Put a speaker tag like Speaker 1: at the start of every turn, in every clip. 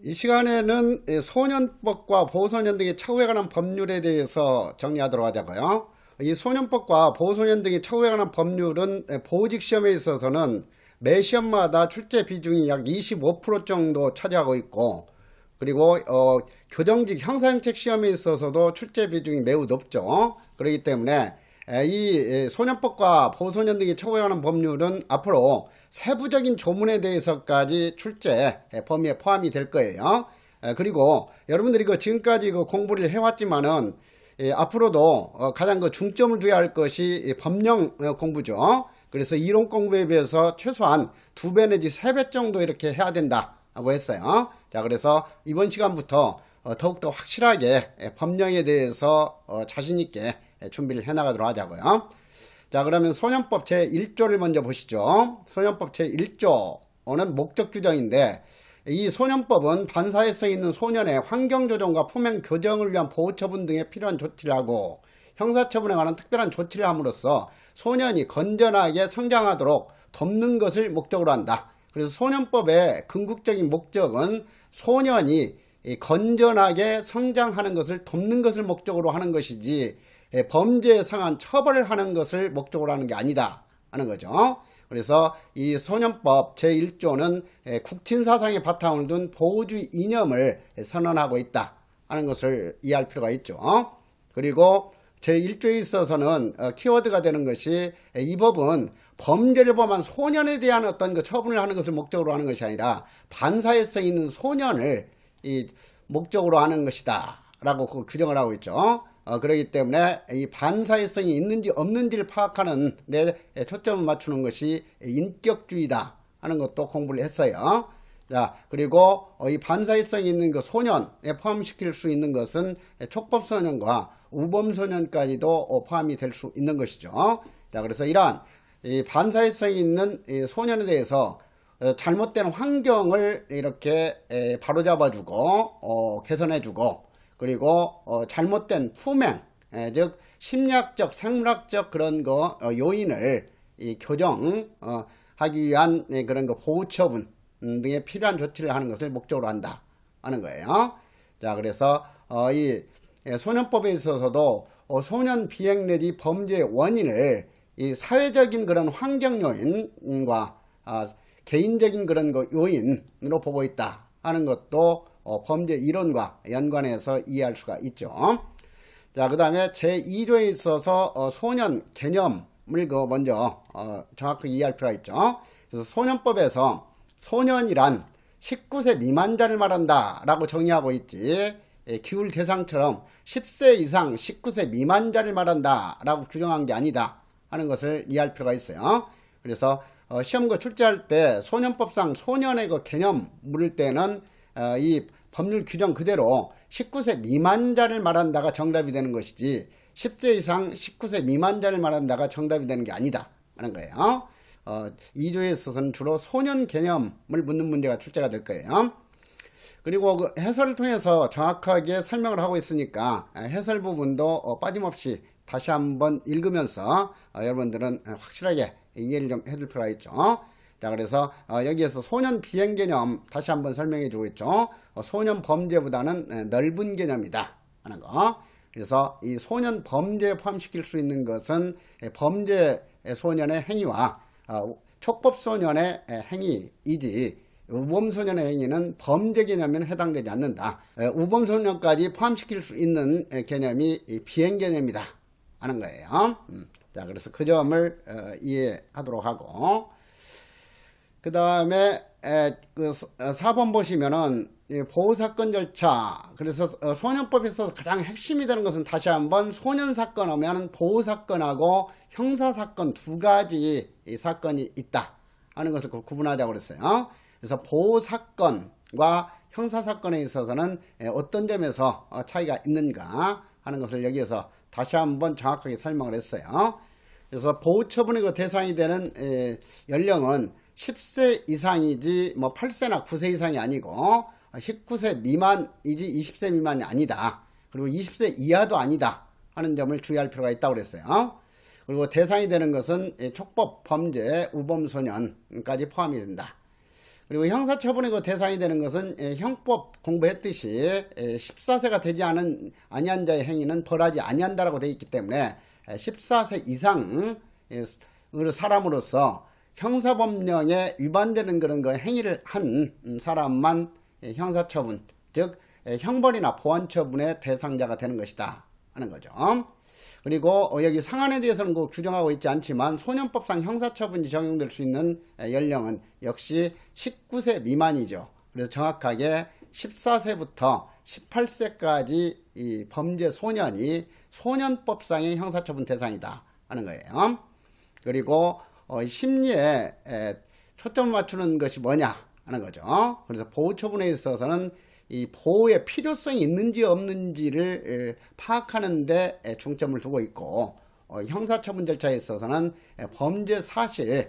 Speaker 1: 이 시간에는 소년법과 보호소년 등의 처우에 관한 법률에 대해서 정리하도록 하자고요. 이 소년법과 보호소년 등의 처우에 관한 법률은 보호직 시험에 있어서는 매 시험마다 출제 비중이 약 25% 정도 차지하고 있고, 그리고 교정직 형사정책 시험에 있어서도 출제 비중이 매우 높죠. 그렇기 때문에 이 소년법과 보호소년 등의 처우에 관한 법률은 앞으로 세부적인 조문에 대해서까지 출제 범위에 포함이 될 거예요. 그리고 여러분들이 지금까지 공부를 해왔지만은 앞으로도 가장 중점을 둬야 할 것이 법령 공부죠. 그래서 이론 공부에 비해서 최소한 2배 내지 3배 정도 이렇게 해야 된다고 했어요. 자, 그래서 이번 시간부터 더욱더 확실하게 법령에 대해서 자신있게 준비를 해나가도록 하자고요. 자, 그러면 소년법 제1조를 먼저 보시죠. 소년법 제1조는 목적 규정인데, 이 소년법은 반사회성 있는 소년의 환경조정과 품행 교정을 위한 보호처분 등에 필요한 조치를 하고, 형사처분에 관한 특별한 조치를 함으로써 소년이 건전하게 성장하도록 돕는 것을 목적으로 한다. 그래서 소년법의 궁극적인 목적은 소년이 건전하게 성장하는 것을 돕는 것을 목적으로 하는 것이지, 범죄에 상한 처벌을 하는 것을 목적으로 하는 게 아니다 하는 거죠. 그래서 이 소년법 제1조는 국친사상의 바탕을 둔 보호주의 이념을 선언하고 있다 하는 것을 이해할 필요가 있죠. 그리고 제1조에 있어서는 키워드가 되는 것이, 이 법은 범죄를 범한 소년에 대한 어떤 처분을 하는 것을 목적으로 하는 것이 아니라 반사회성 있는 소년을 목적으로 하는 것이다 라고 규정을 하고 있죠. 그렇기 때문에 이 반사회성이 있는지 없는지를 파악하는 데 초점을 맞추는 것이 인격주의다 하는 것도 공부를 했어요. 자, 그리고 이 반사회성이 있는 소년에 포함시킬 수 있는 것은 촉법소년과 우범소년까지도 포함이 될 수 있는 것이죠. 자, 그래서 이러한 이 반사회성이 있는 소년에 대해서 잘못된 환경을 이렇게 바로잡아주고 개선해주고, 그리고 잘못된 품행, 즉 심리학적, 생물학적 그런 요인을 교정하기 위한 그런 보호처분 등에 필요한 조치를 하는 것을 목적으로 한다 하는 거예요. 자, 그래서 이 소년법에 있어서도 소년 비행 내지 범죄의 원인을 이 사회적인 그런 환경 요인과 개인적인 그런 요인으로 보고 있다 하는 것도 범죄 이론과 연관해서 이해할 수가 있죠. 자, 그 다음에 제2조에 있어서 소년 개념을 먼저 정확하게 이해할 필요가 있죠. 그래서 소년법에서 소년이란 19세 미만자를 말한다 라고 정의하고 있지, 기울 대상처럼 10세 이상 19세 미만자를 말한다 라고 규정한 게 아니다 하는 것을 이해할 필요가 있어요. 그래서 시험과 출제할 때 소년법상 소년의 개념 물을 때는 이 법률 규정 그대로 19세 미만자를 말한다가 정답이 되는 것이지, 10세 이상 19세 미만자를 말한다가 정답이 되는 게 아니다 하는 거예요. 2조에 있어서는 주로 소년 개념을 묻는 문제가 출제가 될 거예요. 그리고 해설을 통해서 정확하게 설명을 하고 있으니까 해설 부분도 빠짐없이 다시 한번 읽으면서 여러분들은 확실하게 이해를 좀 해줄 필요가 있죠. 자, 그래서 여기에서 소년 비행 개념 다시 한번 설명해 주고 있죠. 소년 범죄보다는 넓은 개념이다 하는 거. 그래서 이 소년 범죄에 포함시킬 수 있는 것은 범죄 소년의 행위와 촉법 소년의 행위이지, 우범 소년의 행위는 범죄 개념에는 해당되지 않는다. 우범 소년까지 포함시킬 수 있는 개념이 비행 개념이다 하는 거예요. 자, 그래서 그 점을 이해하도록 하고, 그 다음에 4번 보시면은 보호사건 절차, 그래서 소년법에 있어서 가장 핵심이 되는 것은 다시 한번 소년사건 하면 보호사건하고 형사사건 두 가지 사건이 있다 하는 것을 구분하자고 그랬어요. 그래서 보호사건과 형사사건에 있어서는 어떤 점에서 차이가 있는가 하는 것을 여기에서 다시 한번 정확하게 설명을 했어요. 그래서 보호처분의 대상이 되는 연령은 10세 이상이지 8세나 9세 이상이 아니고 19세 미만이지 20세 미만이 아니다. 그리고 20세 이하도 아니다 하는 점을 주의할 필요가 있다고 그랬어요. 그리고 대상이 되는 것은 촉법 범죄 우범소년까지 포함이 된다. 그리고 형사처분의 그 대상이 되는 것은 형법 공부했듯이 14세가 되지 아니한 자의 행위는 벌하지 아니한다라고 되어 있기 때문에 14세 이상 사람으로서 형사법령에 위반되는 그런 그 행위를 한 사람만 형사처분, 즉 형벌이나 보완처분의 대상자가 되는 것이다 하는 거죠. 그리고 여기 상한에 대해서는 그 규정하고 있지 않지만 소년법상 형사처분이 적용될 수 있는 연령은 역시 19세 미만이죠. 그래서 정확하게 14세부터 18세까지 이 범죄 소년이 소년법상의 형사처분 대상이다 하는 거예요. 그리고 심리에 초점을 맞추는 것이 뭐냐 하는 거죠. 그래서 보호처분에 있어서는 이 보호의 필요성이 있는지 없는지를 파악하는 데 중점을 두고 있고, 형사처분 절차에 있어서는 범죄 사실이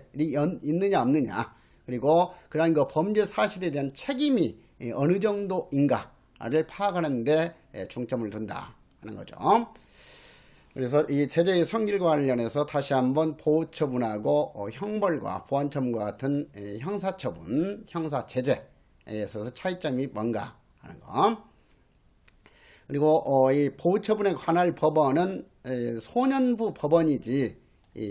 Speaker 1: 있느냐 없느냐, 그리고 그러한 그 범죄 사실에 대한 책임이 어느 정도인가를 파악하는 데 중점을 둔다 하는 거죠. 그래서 이 제재의 성질과 관련해서 다시 한번 보호처분하고 형벌과 보완처분과 같은 형사처분, 형사제재에 있어서 차이점이 뭔가 하는 거. 그리고 이 보호처분에 관할 법원은 소년부 법원이지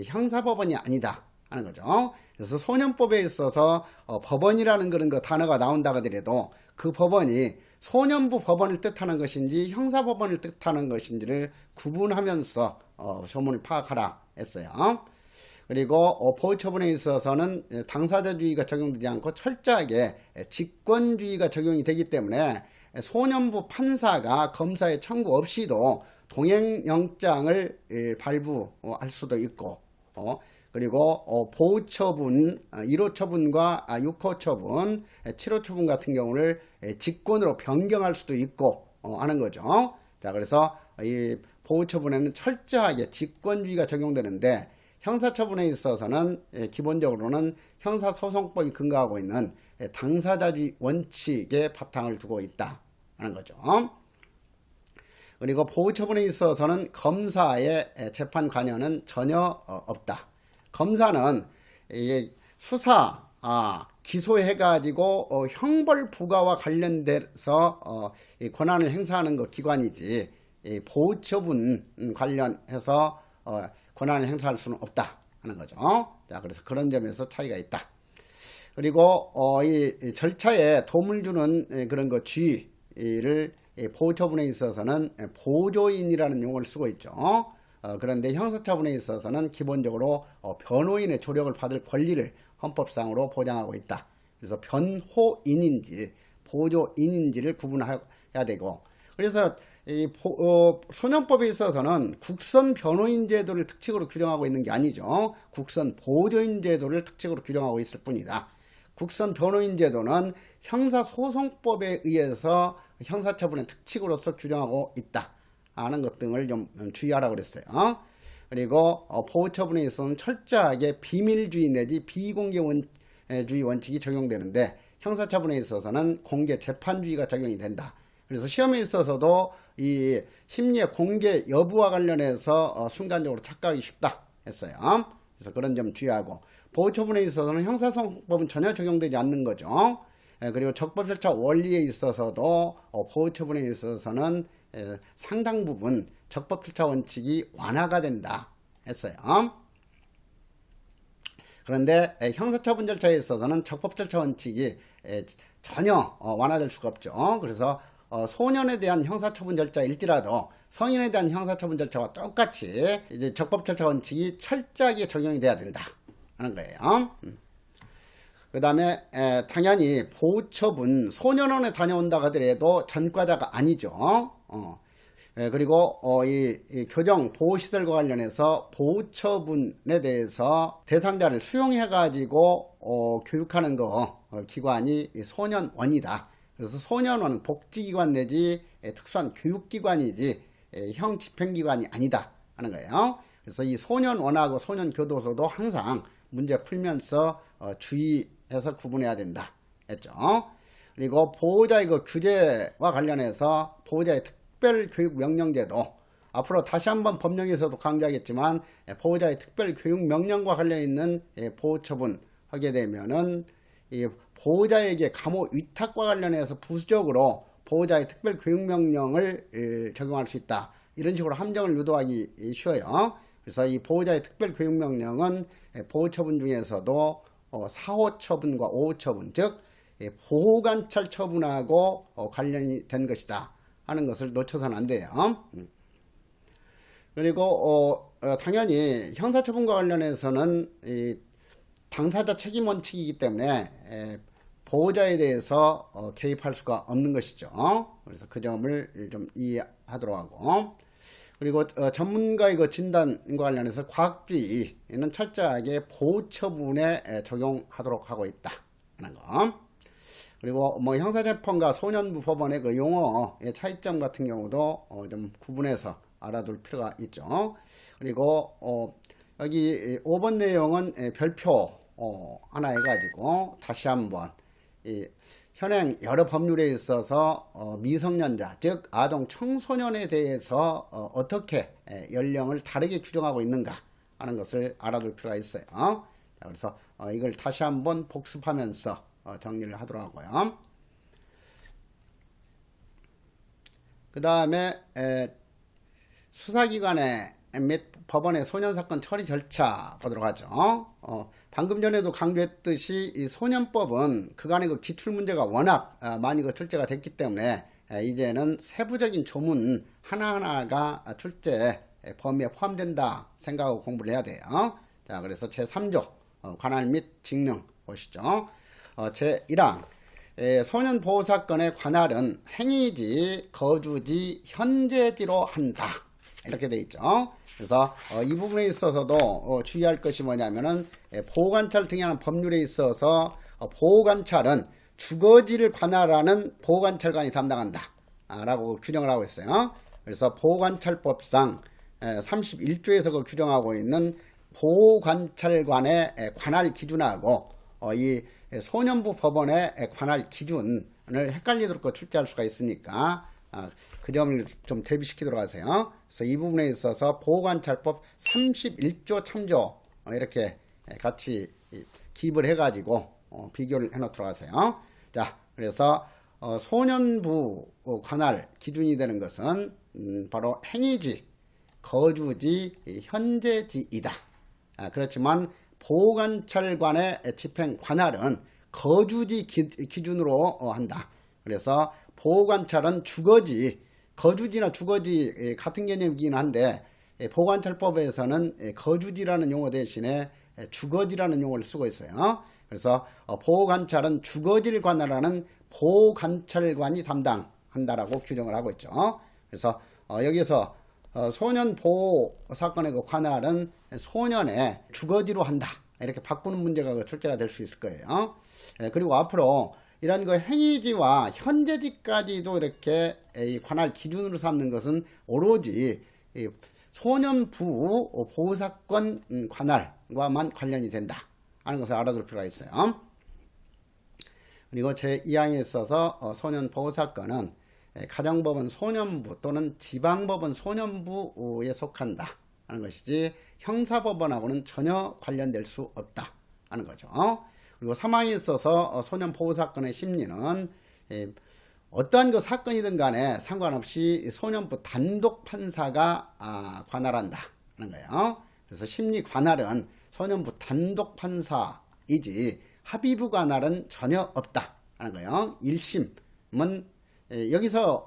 Speaker 1: 형사법원이 아니다 하는 거죠. 그래서 소년법에 있어서 법원이라는 그런 거 단어가 나온다 하더라도 그 법원이 소년부 법원을 뜻하는 것인지 형사법원을 뜻하는 것인지를 구분하면서 소문을 파악하라 했어요. 그리고 보호처분에 있어서는 당사자주의가 적용되지 않고 철저하게 직권주의가 적용이 되기 때문에 소년부 판사가 검사의 청구 없이도 동행영장을 발부할 수도 있고, 그리고 보호처분, 1호 처분과 6호 처분, 7호 처분 같은 경우를 직권으로 변경할 수도 있고 하는 거죠. 자, 그래서 이 보호처분에는 철저하게 직권주의가 적용되는데 형사처분에 있어서는 기본적으로는 형사소송법이 근거하고 있는 당사자주의 원칙에 바탕을 두고 있다 하는 거죠. 그리고 보호처분에 있어서는 검사의 재판 관여는 전혀 없다. 검사는 수사, 기소해가지고 형벌 부과와 관련돼서 권한을 행사하는 것 기관이지 보호처분 관련해서 권한을 행사할 수는 없다 하는 거죠. 자, 그래서 그런 점에서 차이가 있다. 그리고 이 절차에 도움을 주는 그런 거 주의를 보호처분에 있어서는 보조인이라는 용어를 쓰고 있죠. 그런데 형사처분에 있어서는 기본적으로 변호인의 조력을 받을 권리를 헌법상으로 보장하고 있다. 그래서 변호인인지 보조인인지를 구분해야 되고, 그래서 이 소년법에 있어서는 국선 변호인 제도를 특칙으로 규정하고 있는 게 아니죠. 국선 보조인 제도를 특칙으로 규정하고 있을 뿐이다. 국선 변호인 제도는 형사소송법에 의해서 형사처분의 특칙으로서 규정하고 있다 하는 것 등을 좀 주의하라고 그랬어요. 그리고 보호처분에 있어서는 철저하게 비밀주의 내지 비공개주의 원칙이 적용되는데 형사처분에 있어서는 공개 재판주의가 적용이 된다. 그래서 시험에 있어서도 이 심리의 공개 여부와 관련해서 순간적으로 착각하기 쉽다 했어요. 그래서 그런 점 주의하고, 보호처분에 있어서는 형사소송법은 전혀 적용되지 않는 거죠. 그리고 적법절차 원리에 있어서도 보호처분에 있어서는 상당 부분 적법절차 원칙이 완화가 된다 했어요. 그런데 형사처분 절차에 있어서는 적법절차 원칙이 전혀 완화될 수가 없죠. 그래서 소년에 대한 형사처분 절차일지라도 성인에 대한 형사처분 절차와 똑같이 이제 적법절차 원칙이 철저하게 적용이 돼야 된다 하는 거예요. 그 다음에 당연히 보호처분, 소년원에 다녀온다 하더라도 전과자가 아니죠. 그리고 이 교정 보호시설과 관련해서 보호처분에 대해서 대상자를 수용해 가지고 교육하는 거 기관이 소년원이다. 그래서 소년원은 복지기관 내지 특수한 교육기관이지 형 집행기관이 아니다 하는 거예요. 그래서 이 소년원하고 소년교도소도 항상 문제 풀면서 주의해서 구분해야 된다 했죠. 그리고 보호자의 그 규제와 관련해서 보호자의 특별교육명령제도, 앞으로 다시 한번 법령에서도 강조하겠지만 보호자의 특별교육명령과 관련 있는 보호처분 하게 되면은 이 보호자에게 감호 위탁과 관련해서 부수적으로 보호자의 특별 교육명령을 적용할 수 있다. 이런 식으로 함정을 유도하기 쉬워요. 그래서 이 보호자의 특별 교육명령은 보호처분 중에서도 4호 처분과 5호 처분, 즉 보호관찰 처분하고 관련이 된 것이다 하는 것을 놓쳐서는 안 돼요. 그리고 당연히 형사처분과 관련해서는 이 당사자 책임 원칙이기 때문에 보호자에 대해서 개입할 수가 없는 것이죠. 그래서 그 점을 좀 이해하도록 하고, 그리고 전문가의 그 진단과 관련해서 과학주의는 철저하게 보호처분에 적용하도록 하고 있다 하는 거. 그리고 뭐 형사재판과 소년부 법원의 그 용어의 차이점 같은 경우도 좀 구분해서 알아둘 필요가 있죠. 그리고 여기 5번 내용은 별표 하나 해가지고 다시 한번 현행 여러 법률에 있어서 미성년자 즉 아동 청소년에 대해서 어떻게 연령을 다르게 규정하고 있는가 하는 것을 알아둘 필요가 있어요. 자, 그래서 이걸 다시 한번 복습하면서 정리를 하도록 하고요. 그 다음에 수사기관의 및 법원의 소년사건 처리 절차 보도록 하죠. 방금 전에도 강조했듯이 이 소년법은 그간의 그 기출문제가 워낙 많이 그 출제가 됐기 때문에 이제는 세부적인 조문 하나하나가 출제 범위에 포함된다 생각하고 공부를 해야 돼요. 자, 그래서 제3조 관할 및 직능 보시죠. 제1항 소년보호사건의 관할은 행위지, 거주지, 현재지로 한다. 이렇게 되어 있죠. 그래서 이 부분에 있어서도 주의할 것이 뭐냐면은 보호관찰 등에 관한 법률에 있어서 보호관찰은 주거지를 관할하는 보호관찰관이 담당한다 라고 규정을 하고 있어요. 그래서 보호관찰법상 31조에서 그 규정하고 있는 보호관찰관의 관할 기준하고 이 소년부 법원의 관할 기준을 헷갈리도록 출제할 수가 있으니까 그 점을 좀 대비시키도록 하세요. 그래서 이 부분에 있어서 보호관찰법 31조 참조 이렇게 같이 기입을 해가지고 비교를 해놓도록 하세요. 자, 그래서 소년부 관할 기준이 되는 것은 바로 행위지, 거주지, 현재지이다. 그렇지만 보호관찰관의 집행 관할은 거주지 기준으로 한다. 그래서 보호관찰은 주거지, 거주지나 주거지 같은 개념이긴 한데 보호관찰법에서는 거주지라는 용어 대신에 주거지라는 용어를 쓰고 있어요. 그래서 보호관찰은 주거지를 관할하는 보호관찰관이 담당한다라고 규정을 하고 있죠. 그래서 여기서 소년 보호 사건의 그 관할은 소년의 주거지로 한다. 이렇게 바꾸는 문제가 출제가 될 수 있을 거예요. 그리고 앞으로 이런 그 행위지와 현재지까지도 이렇게 관할 기준으로 삼는 것은 오로지 소년부 보호사건 관할과만 관련이 된다 하는 것을 알아둘 필요가 있어요. 그리고 제2항에 있어서 소년보호사건은 가정법원 소년부 또는 지방법원 소년부에 속한다 하는 것이지 형사법원하고는 전혀 관련될 수 없다 하는 거죠. 그리고 3항에 있어서 소년보호사건의 심리는 어떠한 그 사건이든 간에 상관없이 소년부 단독 판사가 관할한다 하는 거예요. 그래서 심리 관할은 소년부 단독 판사이지 합의부 관할은 전혀 없다 하는 거예요. 1심은 여기서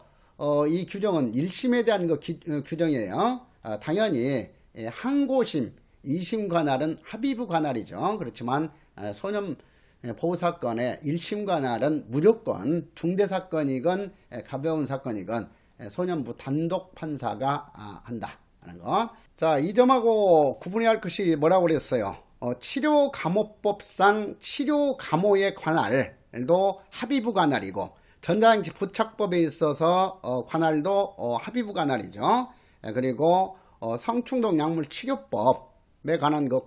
Speaker 1: 이 규정은 1심에 대한 그 규정이에요. 당연히 항고심, 2심 관할은 합의부 관할이죠. 그렇지만 소년 보호사건의 1심 관할은 무조건 중대사건이건 가벼운 사건이건 소년부 단독 판사가 한다 하는 거. 자, 이 점하고 구분해야 할 것이 뭐라고 그랬어요? 치료감호법상 치료감호의 관할도 합의부 관할이고 전자장치 부착법에 있어서 관할도 합의부 관할이죠. 그리고 성충동 약물 치료법에 관한 그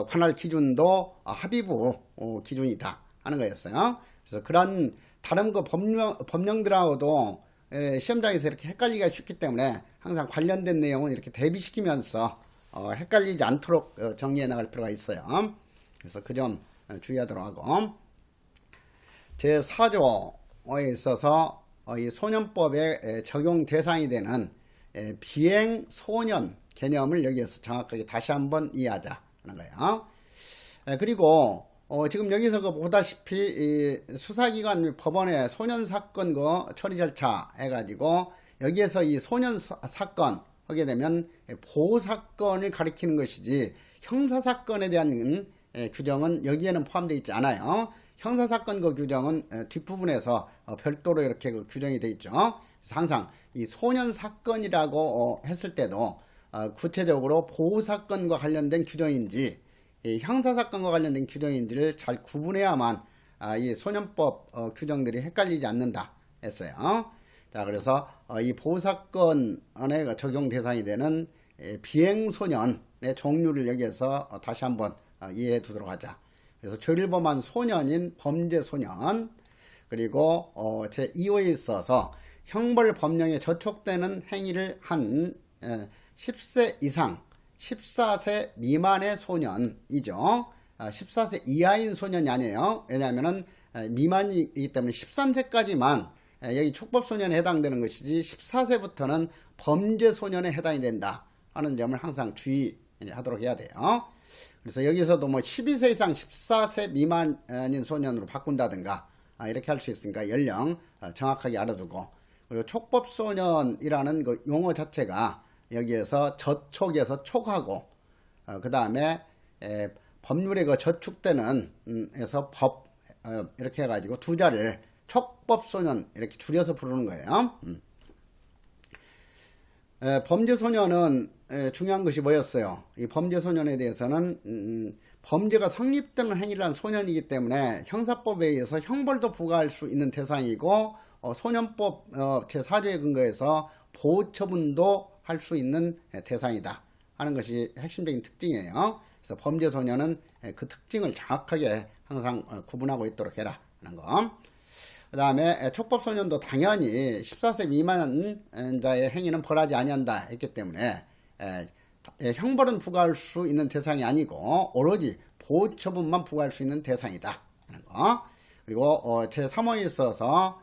Speaker 1: 관할 기준도 합의부 기준이다 하는 거였어요. 그래서 그런 다른 그 법령들하고도 시험장에서 이렇게 헷갈리기가 쉽기 때문에 항상 관련된 내용은 이렇게 대비시키면서 헷갈리지 않도록 정리해 나갈 필요가 있어요. 그래서 그 점 주의하도록 하고, 제4조에 있어서 이 소년법의 적용 대상이 되는 비행소년 개념을 여기에서 정확하게 다시 한번 이해하자 하는 거예요. 그리고 지금 여기서 보다시피 수사기관 법원의 소년사건 처리 절차 해가지고 여기에서 이 소년사건 하게 되면 보호사건을 가리키는 것이지 형사사건에 대한 규정은 여기에는 포함되어 있지 않아요. 형사사건 규정은 뒷부분에서 별도로 이렇게 규정이 되어 있죠. 그래서 항상 이 소년사건이라고 했을 때도 구체적으로 보호사건과 관련된 규정인지 형사사건과 관련된 규정인지를 잘 구분해야만 이 소년법 규정들이 헷갈리지 않는다 했어요. 자, 그래서 이 보호사건에 적용 대상이 되는 비행소년의 종류를 여기에서 다시 한번 이해해 두도록 하자. 그래서 조일범한 소년인 범죄소년, 그리고 제2호에 있어서 형벌법령에 저촉되는 행위를 한 10세 이상 14세 미만의 소년이죠. 14세 이하인 소년이 아니에요. 왜냐하면 미만이기 때문에 13세까지만 여기 촉법소년에 해당되는 것이지 14세부터는 범죄소년에 해당이 된다 하는 점을 항상 주의하도록 해야 돼요. 그래서 여기서도 뭐 12세 이상 14세 미만인 소년으로 바꾼다든가 이렇게 할 수 있으니까 연령 정확하게 알아두고, 그리고 촉법소년이라는 그 용어 자체가 여기에서 저촉에서 촉하고 그 다음에 법률에 그 저축되는 에서 법 이렇게 해가지고 두 자를 촉법소년 이렇게 줄여서 부르는 거예요. 범죄소년은 중요한 것이 뭐였어요? 이 범죄소년에 대해서는 범죄가 성립되는 행위를 한 소년이기 때문에 형사법에 의해서 형벌도 부과할 수 있는 대상이고 소년법 제4조에 근거해서 보호처분도 할 수 있는 대상이다 하는 것이 핵심적인 특징이에요. 그래서 범죄소년은 그 특징을 정확하게 항상 구분하고 있도록 해라 하는 거. 그 다음에 촉법소년도 당연히 14세 미만자의 행위는 벌하지 아니한다 했기 때문에 형벌은 부과할 수 있는 대상이 아니고 오로지 보호처분만 부과할 수 있는 대상이다 하는 거. 그리고 제3호에 있어서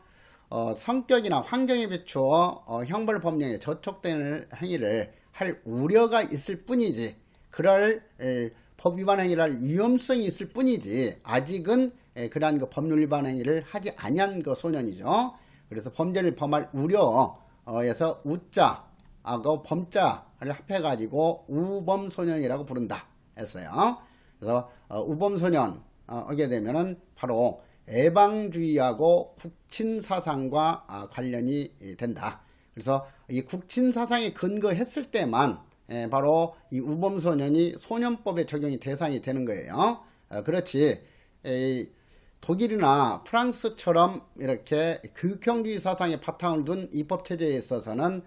Speaker 1: 성격이나 환경에 비추어 형벌법령에 저촉되는 행위를 할 우려가 있을 뿐이지, 그럴 법 위반 행위를 할 위험성이 있을 뿐이지 아직은 그러한 그 법률 위반 행위를 하지 아니한 그 소년이죠. 그래서 범죄를 범할 우려에서 우자하고 범자를 합해가지고 우범소년이라고 부른다 했어요. 그래서 우범소년 하게 되면은 바로 애방주의하고 국친사상과 관련이 된다. 그래서 이 국친사상에 근거했을 때만 바로 이 우범소년이 소년법에 적용이 대상이 되는 거예요. 그렇지 독일이나 프랑스처럼 이렇게 교육형주의 사상에 바탕을 둔 입법체제에 있어서는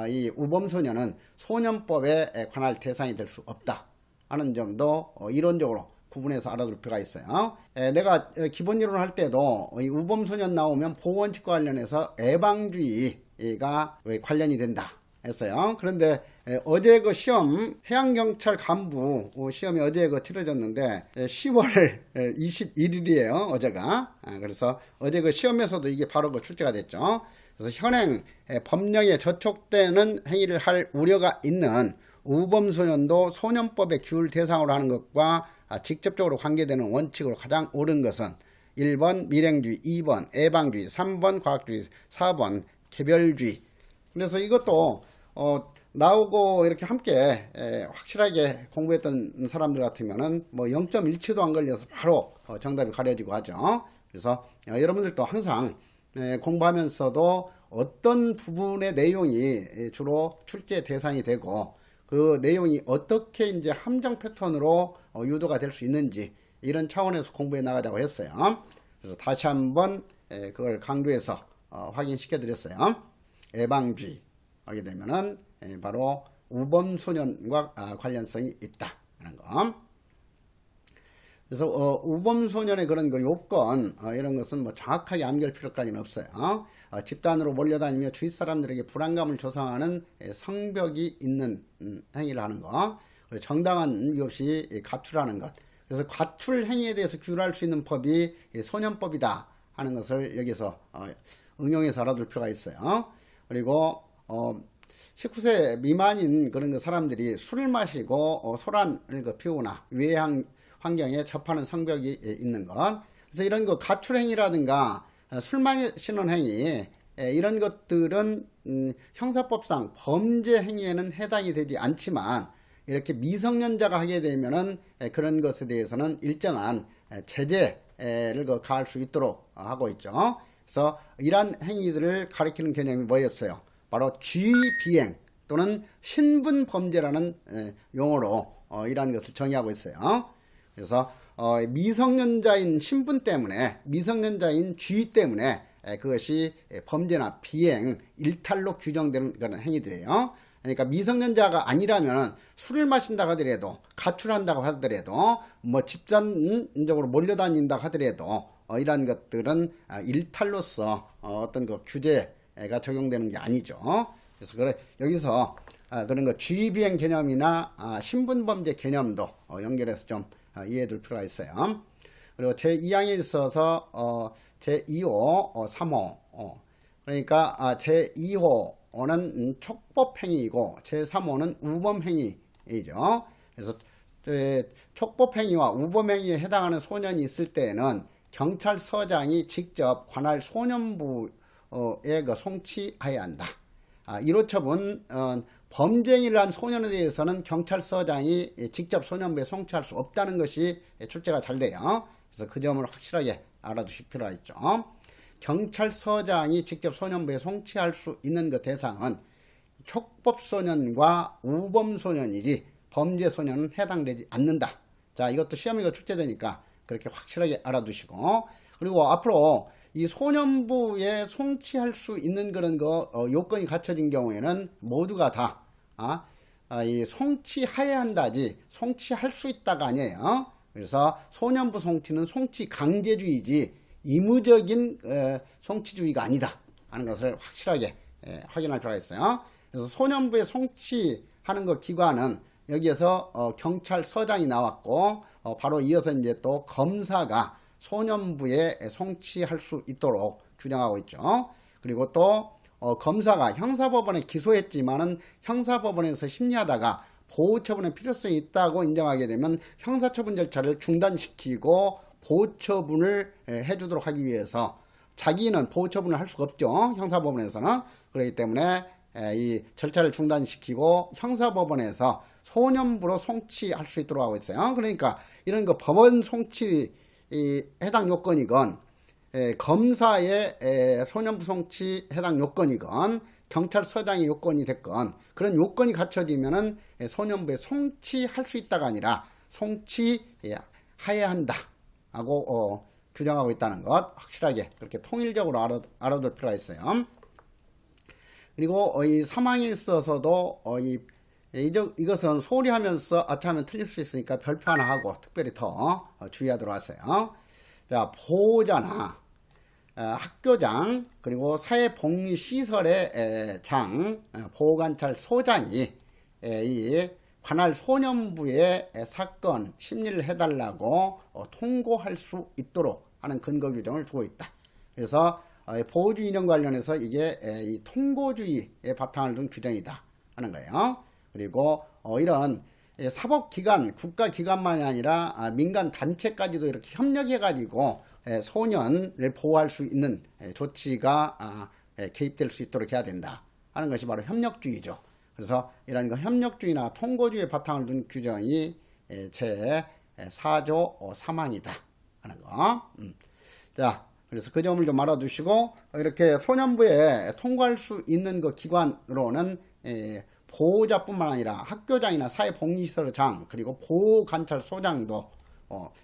Speaker 1: 이 우범소년은 소년법에 관할 대상이 될 수 없다 하는 점도 이론적으로 구분해서 알아둘 필요가 있어요. 내가 기본 이론을 할 때도 이 우범소년 나오면 보호원칙과 관련해서 애방주의가 관련이 된다 했어요. 그런데 어제 그 시험 해양경찰 간부 시험이 어제 그 치러졌는데 10월 21일이에요 어제가. 그래서 어제 그 시험에서도 이게 바로 그 출제가 됐죠. 그래서 현행 법령에 저촉되는 행위를 할 우려가 있는 우범소년도 소년법의 규율 대상으로 하는 것과 직접적으로 관계되는 원칙으로 가장 옳은 것은 1번 밀행주의, 2번 애방주의, 3번 과학주의, 4번 개별주의. 그래서 이것도 나오고 이렇게 함께 확실하게 공부했던 사람들 같으면은 뭐 0.1초도 안 걸려서 바로 정답이 가려지고 하죠. 그래서 여러분들도 항상 공부하면서도 어떤 부분의 내용이 주로 출제 대상이 되고 그 내용이 어떻게 이제 함정 패턴으로 유도가 될 수 있는지 이런 차원에서 공부해 나가자고 했어요. 그래서 다시 한번 그걸 강조해서 확인시켜 드렸어요. 애방주의 하게 되면은 바로 우범소년과 관련성이 있다 하는 거. 그래서 우범소년의 그런 그 요건 이런 것은 뭐 정확하게 암기할 필요까지는 없어요. 집단으로 몰려다니며 주위 사람들에게 불안감을 조성하는 성벽이 있는 행위를 하는 거, 그리고 정당한 이유 없이 가출하는 것. 그래서 가출 행위에 대해서 규율할 수 있는 법이 소년법이다 하는 것을 여기서 응용해서 알아둘 필요가 있어요. 그리고 19세 미만인 그런 그 사람들이 술을 마시고 소란을 피우거나 외 환경에 접하는 성벽이 있는 것. 그래서 이런 거 가출행위라든가 술 마시는 행위 이런 것들은 형사법상 범죄 행위에는 해당이 되지 않지만 이렇게 미성년자가 하게 되면은 그런 것에 대해서는 일정한 제재를 가할 수 있도록 하고 있죠. 그래서 이러한 행위들을 가리키는 개념이 뭐였어요? 바로 쥐비행 또는 신분범죄라는 용어로 이러한 것을 정의하고 있어요. 그래서 미성년자인 신분 때문에, 미성년자인 쥐 때문에 그것이 범죄나 비행, 일탈로 규정되는 그런 행위들이에요. 그러니까 미성년자가 아니라면 술을 마신다고 하더라도, 가출한다고 하더라도, 뭐 집단적으로 몰려다닌다 하더라도 이러한 것들은 일탈로서 어떤 그 규제가 적용되는 게 아니죠. 그래서 여기서 그런 거 쥐비행 개념이나 신분범죄 개념도 연결해서 좀 이해해 둘 필요가 있어요. 그리고 제2항에 있어서 제2호, 3호 그러니까 제2호는 촉법행위이고 제3호는 우범행위이죠. 그래서 촉법행위와 우범행위에 해당하는 소년이 있을 때에는 경찰서장이 직접 관할 소년부에 송치해야 한다. 1호 처분 범죄행위를 한 소년에 대해서는 경찰서장이 직접 소년부에 송치할 수 없다는 것이 출제가 잘 돼요. 그래서 그 점을 확실하게 알아두실 필요가 있죠. 경찰서장이 직접 소년부에 송치할 수 있는 그 대상은 촉법소년과 우범소년이지 범죄소년은 해당되지 않는다. 자, 이것도 시험에 출제되니까 그렇게 확실하게 알아두시고, 그리고 앞으로 이 소년부에 송치할 수 있는 그런 요건이 갖춰진 경우에는 모두가 다 이 송치해야 한다지 송치할 수 있다가 아니에요. 그래서 소년부 송치는 송치 강제주의지 의무적인 송치주의가 아니다 하는 것을 확실하게 확인할 필요가 있어요. 그래서 소년부에 송치하는 것 기관은 여기에서 경찰서장이 나왔고 바로 이어서 이제 또 검사가 소년부에 송치할 수 있도록 규정하고 있죠. 그리고 또 검사가 형사법원에 기소했지만은 형사법원에서 심리하다가 보호처분의 필요성이 있다고 인정하게 되면 형사처분 절차를 중단시키고 보호처분을 해주도록 하기 위해서, 자기는 보호처분을 할 수가 없죠. 형사법원에서는. 그렇기 때문에 이 절차를 중단시키고 형사법원에서 소년부로 송치할 수 있도록 하고 있어요. 그러니까 이런 거 법원 송치 해당 요건이건 검사의 소년부 송치 해당 요건이건 경찰서장의 요건이 됐건 그런 요건이 갖춰지면은 소년부에 송치할 수 있다가 아니라 송치해야 한다 하고 규정하고 있다는 것 확실하게 그렇게 통일적으로 알아둘 필요가 있어요. 그리고 이 사망에 있어서도 이것은 소홀히 하면서 아차하면 틀릴 수 있으니까 별표 하나 하고 특별히 더 주의하도록 하세요. 자, 보호자나 학교장 그리고 사회복리시설의 장, 보호관찰소장이 이 관할 소년부의 사건 심리를 해달라고 통고할 수 있도록 하는 근거 규정을 두고 있다. 그래서 보호주의 인정 관련해서 이게 이 통고주의의 바탕을 둔 규정이다 하는 거예요. 그리고 이런 사법기관, 국가기관만이 아니라 민간 단체까지도 이렇게 협력해가지고 소년을 보호할 수 있는 조치가 개입될 수 있도록 해야 된다 하는 것이 바로 협력주의죠. 그래서 이런 협력주의나 통고주의의 바탕을 둔 규정이 제 4조 3항이다 하는 거. 자, 그래서 그 점을 좀 알아두시고, 이렇게 소년부에 통과할 수 있는 그 기관으로는 보호자뿐만 아니라 학교장이나 사회복리시설장 그리고 보호관찰소장도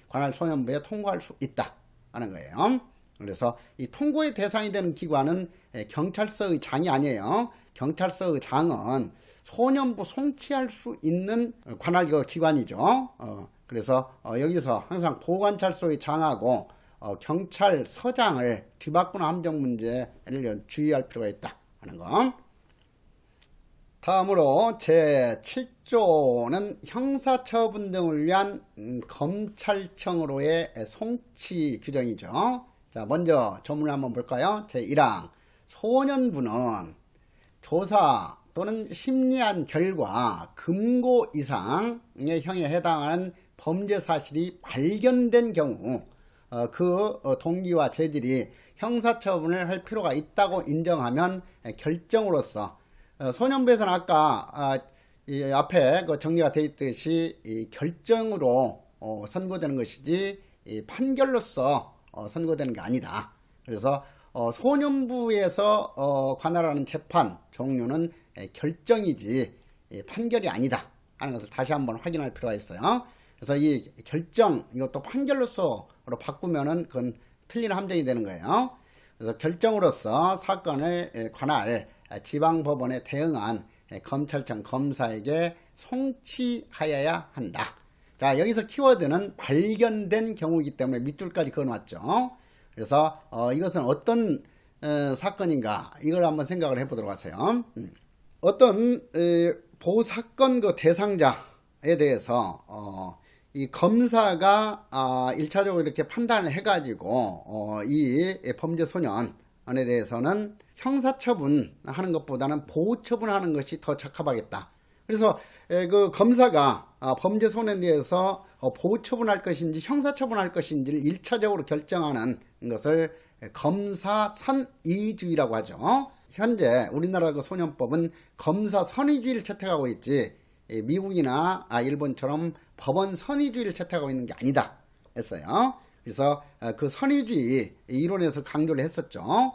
Speaker 1: 관할 소년부에 통과할 수 있다 하는 거예요. 그래서 이 통고의 대상이 되는 기관은 경찰서의 장이 아니에요. 경찰서의 장은 소년부 송치할 수 있는 관할 기관이죠. 그래서 여기서 항상 보호관찰소의 장하고 경찰서장을 뒤바꾸는 함정 문제를 주의할 필요가 있다 하는 거. 다음으로 제7조는 형사처분 등을 위한 검찰청으로의 송치 규정이죠. 자, 먼저 조문을 한번 볼까요? 제1항. 소년부는 조사 또는 심리한 결과 금고 이상의 형에 해당하는 범죄 사실이 발견된 경우 그 동기와 재질이 형사처분을 할 필요가 있다고 인정하면 결정으로서 소년부에서는 아까 이 앞에 그 정리가 되어 있듯이 이 결정으로 선고되는 것이지 이 판결로서 선고되는 게 아니다. 그래서 소년부에서 관할하는 재판 종류는 결정이지 판결이 아니다 하는 것을 다시 한번 확인할 필요가 있어요. 그래서 이 결정 이것도 판결로서로 바꾸면은 그건 틀린 함정이 되는 거예요. 그래서 결정으로서 사건을 관할 지방법원에 대응한 검찰청 검사에게 송치하여야 한다. 자, 여기서 키워드는 발견된 경우이기 때문에 밑줄까지 그어놨죠. 그래서 이것은 어떤 사건인가 이걸 한번 생각을 해보도록 하세요. 어떤 보호사건 그 대상자에 대해서 이 검사가 1차적으로 이렇게 판단을 해가지고 이 범죄 소년에 대해서는 형사처분하는 것보다는 보호처분하는 것이 더 적합하겠다. 그래서 그 검사가 범죄 소년에 대해서 보호처분할 것인지 형사처분할 것인지를 1차적으로 결정하는 것을 검사선의주의라고 하죠. 현재 우리나라 그 소년법은 검사선의주의를 채택하고 있지 미국이나 일본처럼 법원 선의주의를 채택하고 있는 게 아니다 했어요. 그래서 그 선의주의 이론에서 강조를 했었죠.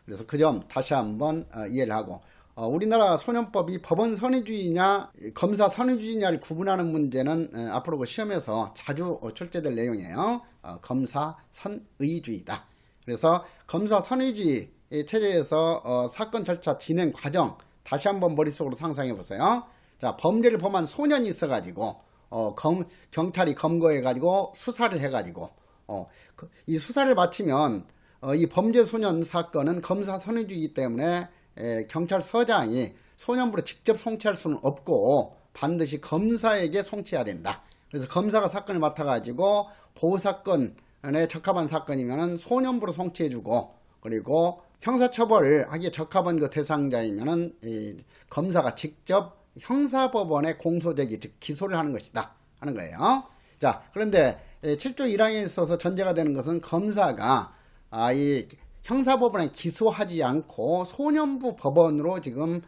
Speaker 1: 그래서 그 점 다시 한번 이해를 하고 우리나라 소년법이 법원 선의주의냐 검사 선의주의냐를 구분하는 문제는 앞으로 그 시험에서 자주 출제될 내용이에요. 검사 선의주의다. 그래서 검사 선의주의 체제에서 사건 절차 진행 과정 다시 한번 머릿속으로 상상해 보세요. 자, 범죄를 범한 소년이 있어가지고 경찰이 검거해가지고 수사를 해가지고 이 수사를 마치면 이 범죄 소년 사건은 검사 선의주의이기 때문에 경찰서장이 소년부로 직접 송치할 수는 없고 반드시 검사에게 송치해야 된다. 그래서 검사가 사건을 맡아가지고 보호사건에 적합한 사건이면은 소년부로 송치해주고 그리고 형사처벌을 하기에 적합한 그 대상자이면은 검사가 직접 형사법원에 공소제기 즉 기소를 하는 것이다 하는 거예요. 자, 그런데 7조 1항에 있어서 전제가 되는 것은 검사가 이 형사법원에 기소하지 않고 소년부 법원으로 지금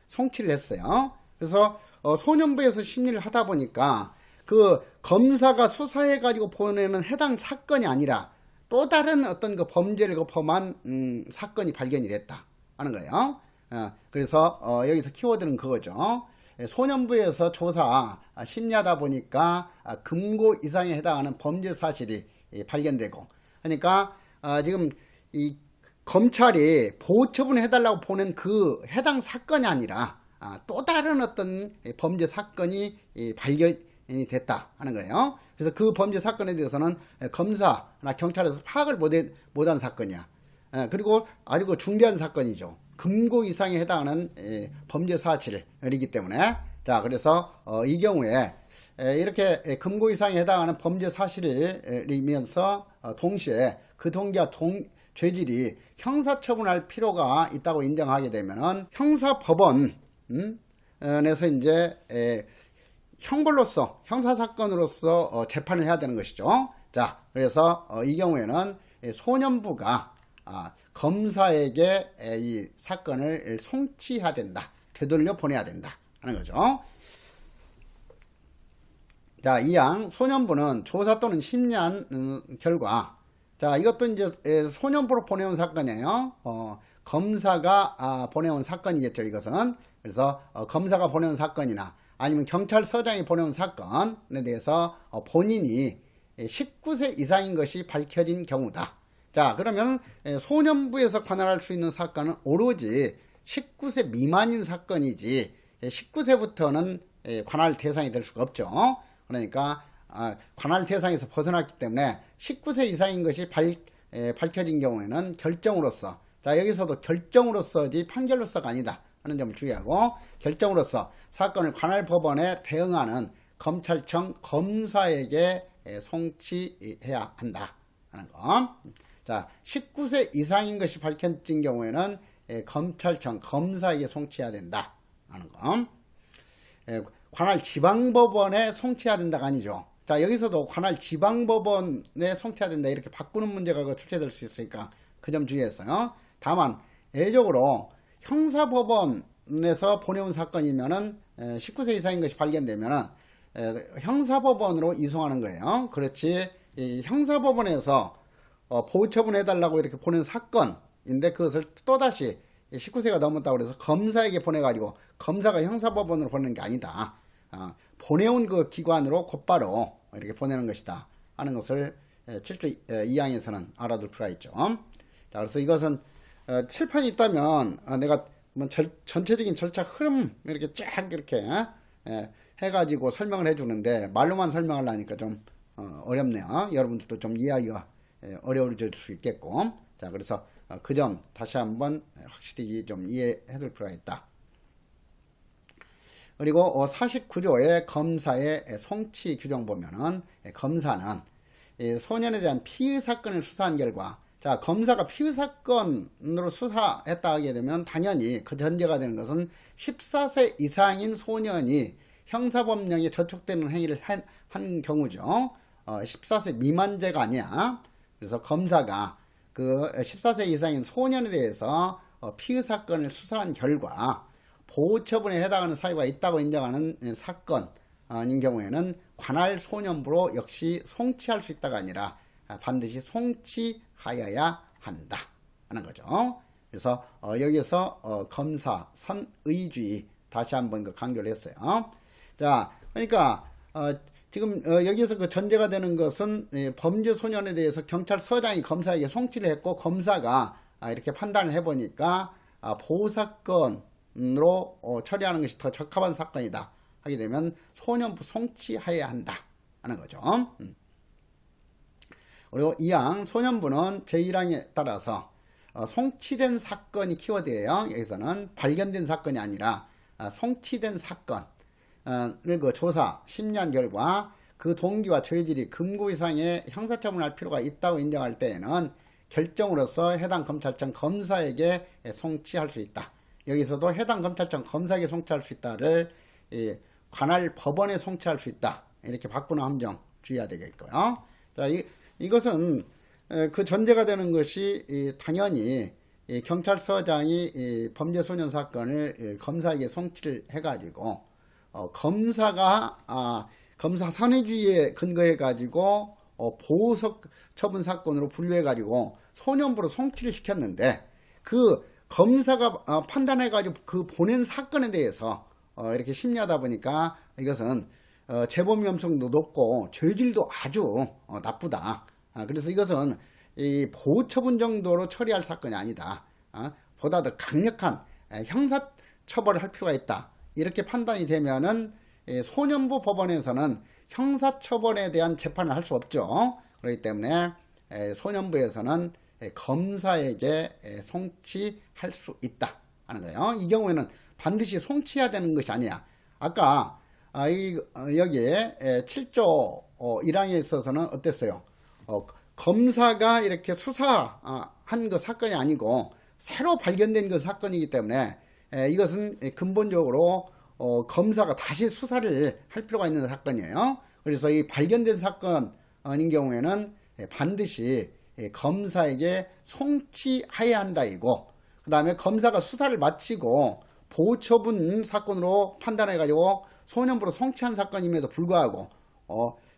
Speaker 1: 송치를 했어요. 그래서 소년부에서 심리를 하다 보니까 그 검사가 수사해 가지고 보내는 해당 사건이 아니라 또 다른 어떤 그 범죄를 범한 사건이 발견이 됐다 하는 거예요. 그래서 여기서 키워드는 그거죠. 소년부에서 조사 심리하다 보니까 금고 이상에 해당하는 범죄 사실이 발견되고 그러니까 지금 이 검찰이 보호처분 해달라고 보낸 그 해당 사건이 아니라 또 다른 어떤 범죄 사건이 발견이 됐다 하는 거예요. 그래서 그 범죄 사건에 대해서는 검사나 경찰에서 파악을 못한 사건이야. 그리고 아주 중대한 사건이죠. 금고 이상에 해당하는 범죄 사실이기 때문에 자, 그래서 이 경우에 이렇게 금고 이상에 해당하는 범죄 사실이면서 동시에 그 동기와 죄질이 형사처분할 필요가 있다고 인정하게 되면은 형사법원에서 이제 형벌로서 형사사건으로서 재판을 해야 되는 것이죠. 자, 그래서 이 경우에는 소년부가 검사에게 이 사건을 송치해야 된다. 되돌려 보내야 된다 하는 거죠. 자, 2항 소년부는 조사 또는 심리한 결과 자, 이것도 이제 소년부로 보내온 사건이에요. 검사가 보내온 사건이겠죠, 이것은. 그래서 검사가 보내온 사건이나 아니면 경찰서장이 보내온 사건에 대해서 본인이 19세 이상인 것이 밝혀진 경우다. 자, 그러면 소년부에서 관할할 수 있는 사건은 오로지 19세 미만인 사건이지 19세부터는 관할 대상이 될 수가 없죠. 그러니까 관할 대상에서 벗어났기 때문에 19세 이상인 것이 밝혀진 경우에는 결정으로서 자, 여기서도 결정으로서지 판결로서가 아니다 하는 점을 주의하고 결정으로서 사건을 관할 법원에 대응하는 검찰청 검사에게 송치해야 한다 하는 거. 자, 19세 이상인 것이 밝혀진 경우에는 검찰청 검사에게 송치해야 된다 하는 거. 관할 지방법원에 송치해야 된다가 아니죠. 자, 여기서도 관할 지방법원에 송치해야 된다 이렇게 바꾸는 문제가 출제될 수 있으니까 그 점 주의했어요. 다만 예적으로 형사법원에서 보내온 사건이면은 19세 이상인 것이 발견되면은 형사법원으로 이송하는 거예요. 그렇지, 이 형사법원에서 보호처분해달라고 이렇게 보낸 사건인데 그것을 또다시 19세가 넘었다고 해서 검사에게 보내가지고 검사가 형사법원으로 보내는 게 아니다. 보내온 그 기관으로 곧바로 이렇게 보내는 것이다 하는 것을 7조 2항에서는 알아둘 필요가 있죠. 자, 그래서 이것은 칠판이 있다면 내가 뭐 전체적인 절차 흐름 이렇게 쫙 이렇게 해가지고 설명을 해주는데 말로만 설명하려니까 좀 어렵네요. 여러분들도 좀 이해하기가 어려워질 수 있겠고. 자, 그래서 그 점 다시 한번 확실히 좀 이해해 둘 필요가 있다. 그리고 49조의 검사의 송치 규정 보면은 검사는 소년에 대한 피의 사건을 수사한 결과, 자, 검사가 피의 사건으로 수사했다 하게 되면 당연히 그 전제가 되는 것은 14세 이상인 소년이 형사법령에 저촉되는 행위를 한 경우죠. 14세 미만죄가 아니야. 그래서 검사가 그 14세 이상인 소년에 대해서 피의 사건을 수사한 결과 보호처분에 해당하는 사유가 있다고 인정하는 사건인 경우에는 관할 소년부로 역시 송치할 수 있다가 아니라 반드시 송치하여야 한다 하는 거죠. 그래서 여기서 검사 선의주의 다시 한번 강조를 했어요. 자, 그러니까 지금 여기서 그 전제가 되는 것은 범죄 소년에 대해서 경찰서장이 검사에게 송치를 했고 검사가 이렇게 판단을 해보니까 보호사건으로 처리하는 것이 더 적합한 사건이다 하게 되면 소년부 송치해야 한다 하는 거죠. 그리고 2항 소년부는 제1항에 따라서 송치된 사건이 키워드예요. 여기서는 발견된 사건이 아니라 송치된 사건을 그 조사 심리한 결과 그 동기와 죄질이 금고 이상의 형사처분할 필요가 있다고 인정할 때에는 결정으로서 해당 검찰청 검사에게 송치할 수 있다. 여기서도 해당 검찰청 검사에게 송치할 수 있다를 관할 법원에 송치할 수 있다. 이렇게 바꾸는 함정 주의해야 되겠고요. 자, 이것은 그 전제가 되는 것이 당연히 경찰서장이 범죄 소년 사건을 검사에게 송치를 해가지고 검사가 검사 선의주의에 근거해 가지고 보호처분 사건으로 분류해 가지고 소년부로 송치를 시켰는데 그 검사가 판단해 가지고 그 보낸 사건에 대해서 이렇게 심리하다 보니까 이것은 재범 위험성도 높고 죄질도 아주 나쁘다. 그래서 이것은 이 보호처분 정도로 처리할 사건이 아니다. 보다 더 강력한 형사처벌을 할 필요가 있다. 이렇게 판단이 되면은 소년부 법원에서는 형사처벌에 대한 재판을 할 수 없죠. 그렇기 때문에 소년부에서는 검사에게 송치할 수 있다 하는 거예요. 이 경우에는 반드시 송치해야 되는 것이 아니야. 아까 여기에 7조 1항에 있어서는 어땠어요? 검사가 이렇게 수사한 그 사건이 아니고 새로 발견된 그 사건이기 때문에 이것은 근본적으로 검사가 다시 수사를 할 필요가 있는 사건이에요. 그래서 이 발견된 사건인 경우에는 반드시 검사에게 송치해야 한다 이고, 그 다음에 검사가 수사를 마치고 보호처분 사건으로 판단해 가지고 소년부로 송치한 사건임에도 불구하고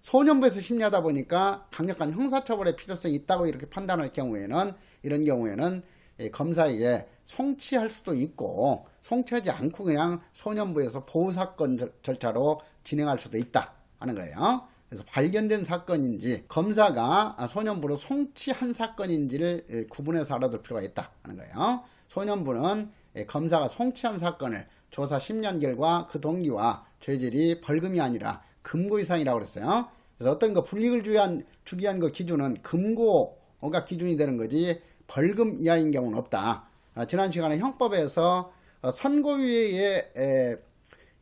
Speaker 1: 소년부에서 심리하다 보니까 강력한 형사처벌의 필요성이 있다고 이렇게 판단할 경우에는, 이런 경우에는 검사에게 송치할 수도 있고 송치하지 않고 그냥 소년부에서 보호사건 절차로 진행할 수도 있다 하는 거예요. 그래서 발견된 사건인지 검사가 소년부로 송치한 사건인지를 구분해서 알아둘 필요가 있다 하는 거예요. 소년부는 검사가 송치한 사건을 조사 심리한 결과 그 동기와 죄질이 벌금이 아니라 금고 이상이라고 그랬어요. 그래서 어떤 거 불이익을 주기 위한 그 기준은 금고가 기준이 되는 거지 벌금 이하인 경우는 없다. 지난 시간에 형법에서 선고유예의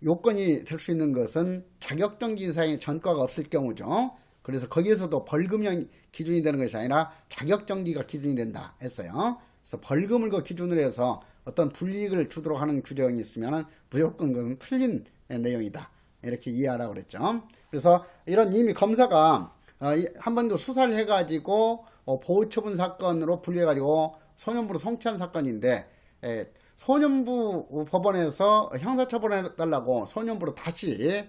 Speaker 1: 요건이 될 수 있는 것은 자격정지 이상의 전과가 없을 경우죠. 그래서 거기에서도 벌금형 기준이 되는 것이 아니라 자격정지가 기준이 된다 했어요. 그래서 벌금을 그 기준으로 해서 어떤 불이익을 주도록 하는 규정이 있으면 무조건 그것은 틀린 내용이다. 이렇게 이해하라고 그랬죠. 그래서 이런 이미 검사가 한 번 더 수사를 해가지고 보호처분 사건으로 분류해가지고 소년부로 송치한 사건인데 소년부 법원에서 형사처벌해달라고 소년부로 다시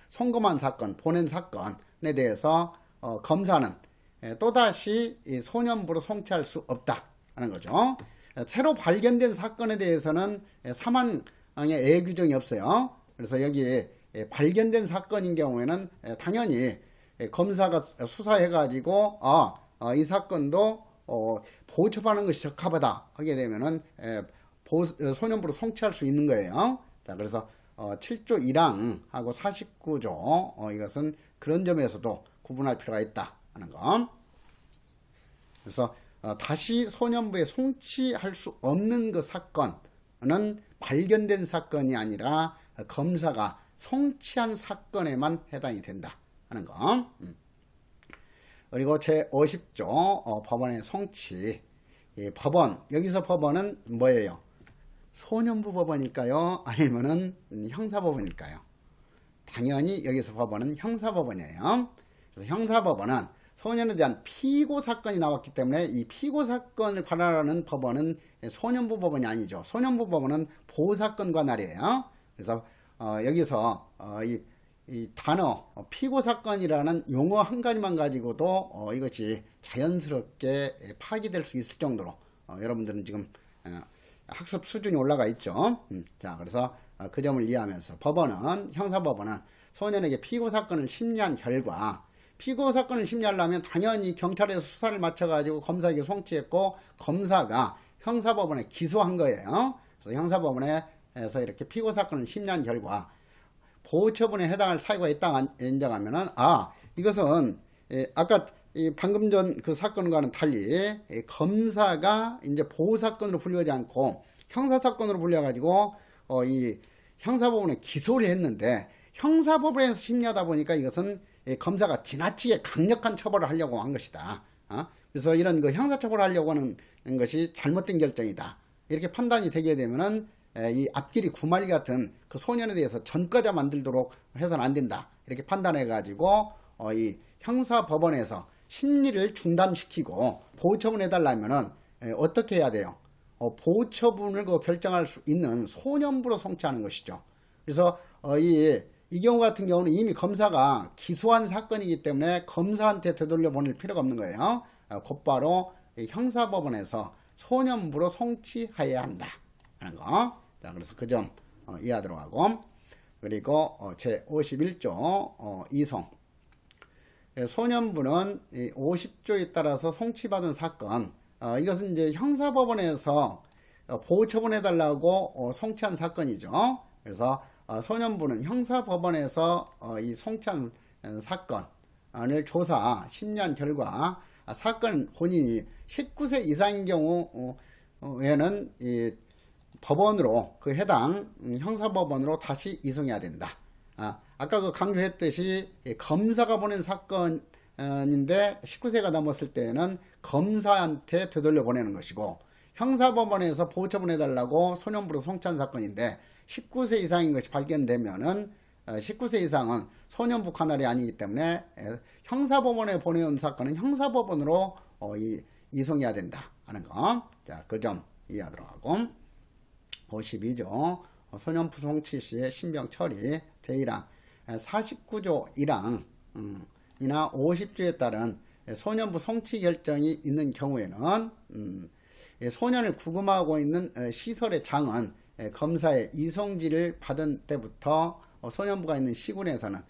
Speaker 1: 송금한 사건, 보낸 사건에 대해서 검사는 또다시 소년부로 송치할 수 없다 하는 거죠. 새로 발견된 사건에 대해서는 사망의 애 규정이 없어요. 그래서 여기 발견된 사건인 경우에는 당연히 검사가 수사해가지고 이 사건도 보호처분하는 것이 적합하다 하게 되면은 소년부로 송치할 수 있는 거예요. 자, 그래서 7조 1항하고 49조 이것은 그런 점에서도 구분할 필요가 있다 하는 거. 그래서 다시 소년부에 송치할 수 없는 그 사건은 발견된 사건이 아니라 검사가 송치한 사건에만 해당이 된다 하는 거. 그리고 제50조 법원의 송치. 법원, 여기서 법원은 뭐예요? 소년부 법원일까요? 아니면은 형사법원일까요? 당연히 여기서 법원은 형사법원이에요. 그래서 형사법원은 소년에 대한 피고 사건이 나왔기 때문에 이 피고 사건을 관할하는 법원은 소년부 법원이 아니죠. 소년부 법원은 보호사건 관할이에요. 그래서 여기서 이 단어 피고 사건이라는 용어 한 가지만 가지고도 이것이 자연스럽게 파악이 수 있을 정도로 여러분들은 지금 학습 수준이 올라가 있죠. 자, 그래서 그 점을 이해하면서 법원은 형사법원은 소년에게 피고 사건을 심리한 결과 피고 사건을 심리하려면 당연히 경찰에서 수사를 마쳐가지고 검사에게 송치했고 검사가 형사법원에 기소한 거예요. 그래서 형사법원에서 이렇게 피고 사건을 심리한 결과 보호처분에 해당할 사유가 있다 인정하면은 이것은 아까 방금 전 그 사건과는 달리 검사가 이제 보호사건으로 분류하지 않고 형사사건으로 분류해가지고 이 형사법원에 기소를 했는데 형사법원에서 심리하다 보니까 이것은 검사가 지나치게 강력한 처벌을 하려고 한 것이다. 그래서 이런 그 형사처벌을 하려고 하는 것이 잘못된 결정이다. 이렇게 판단이 되게 되면은 이 앞길이 구마리 같은 그 소년에 대해서 전과자 만들도록 해서는 안 된다. 이렇게 판단해 가지고 이 형사법원에서 심리를 중단시키고 보호처분 해달라면은 어떻게 해야 돼요? 보호처분을 결정할 수 있는 소년부로 송치하는 것이죠. 그래서 이 경우 같은 경우는 이미 검사가 기소한 사건이기 때문에 검사한테 되돌려 보낼 필요가 없는 거예요. 곧바로 형사법원에서 소년부로 송치해야 한다 하는 거. 자, 그래서 그 점 이해하도록 하고, 그리고 제51조 이송. 소년부는 50조에 따라서 송치받은 사건, 이것은 이제 형사법원에서 보호처분해달라고 송치한 사건이죠. 그래서 소년부는 형사법원에서 이 송치한 사건을 조사 심리한 결과 사건 본인이 19세 이상인 경우에는 이 법원으로 그 해당 형사법원으로 다시 이송해야 된다. 아까 그 강조했듯이 검사가 보낸 사건인데 19세가 넘었을 때는 검사한테 되돌려 보내는 것이고 형사법원에서 보호처분해달라고 소년부로 송치한 사건인데 19세 이상인 것이 발견되면은 19세 이상은 소년부 관할이 아니기 때문에 형사법원에 보내온 사건은 형사법원으로 이송해야 된다 하는 거. 자, 그 점 이해하도록 하고 52조 소년부 송치 시의 신병 처리 제1항 49조 1항 이나 50조에 따른 소년부 송치 결정이 있는 경우에는 소년을 구금하고 있는 시설의 장은 검사의 이송지를 받은 때부터 소년부가 있는 시군에서는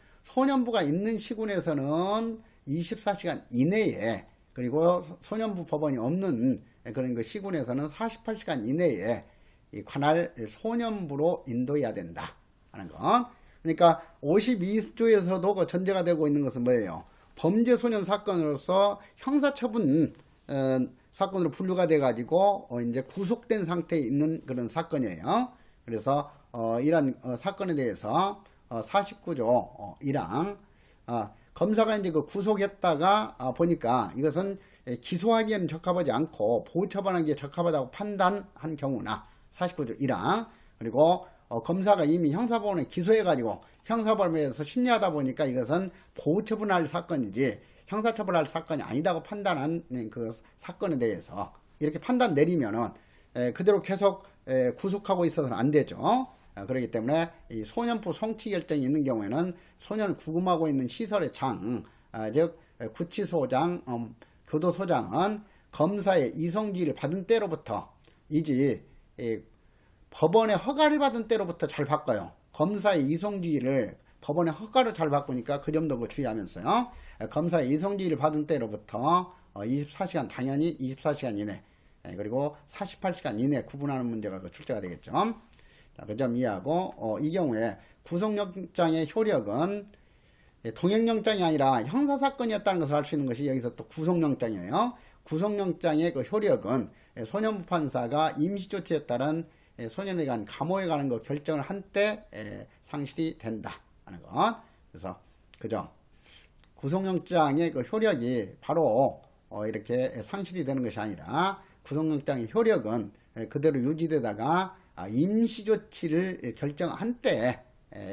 Speaker 1: 24시간 이내에 그리고 소년부 법원이 없는 그런 그 시군에서는 48시간 이내에 이 관할 소년부로 인도해야 된다 하는 것. 그러니까 52조에서도 그 전제가 되고 있는 것은 뭐예요? 범죄 소년 사건으로서 형사처분 사건으로 분류가 돼 가지고 이제 구속된 상태에 있는 그런 사건이에요. 그래서 이런 사건에 대해서 49조 1항 검사가 이제 그 구속했다가 보니까 이것은 기소하기에는 적합하지 않고 보호처분하기에 적합하다고 판단한 경우나 49조 1항 그리고 검사가 이미 형사법원에 기소해가지고 형사법원에서 심리하다 보니까 이것은 보호처분할 사건이지 형사처벌할 사건이 아니다고 판단한 그 사건에 대해서 이렇게 판단 내리면은 그대로 계속 구속하고 있어서는 안 되죠. 그렇기 때문에 이 소년부 송치 결정이 있는 경우에는 소년을 구금하고 있는 시설의 장, 즉 구치소장, 교도소장은 검사의 이송지를 받은 때로부터 이지 법원의 허가를 받은 때로부터 잘 바꿔요. 검사의 이송지를 법원의 허가로 잘 바꾸니까 그 점도 주의하면서요. 검사의 이송지를 받은 때로부터 24시간 당연히 24시간 이내 그리고 48시간 이내 구분하는 문제가 출제가 되겠죠. 자, 그 점 이해하고 이 경우에 구속영장의 효력은 동행영장이 아니라 형사사건이었다는 것을 알 수 있는 것이 여기서 또 구속영장이에요. 구속영장의 그 효력은 소년부 판사가 임시조치에 따른 소년에 관한 감호에 관한 거 결정을 한 때 상실이 된다 하는 것. 그래서 그죠. 구속영장의 그 효력이 바로 이렇게 상실이 되는 것이 아니라 구속영장의 효력은 그대로 유지되다가 임시조치를 결정한 때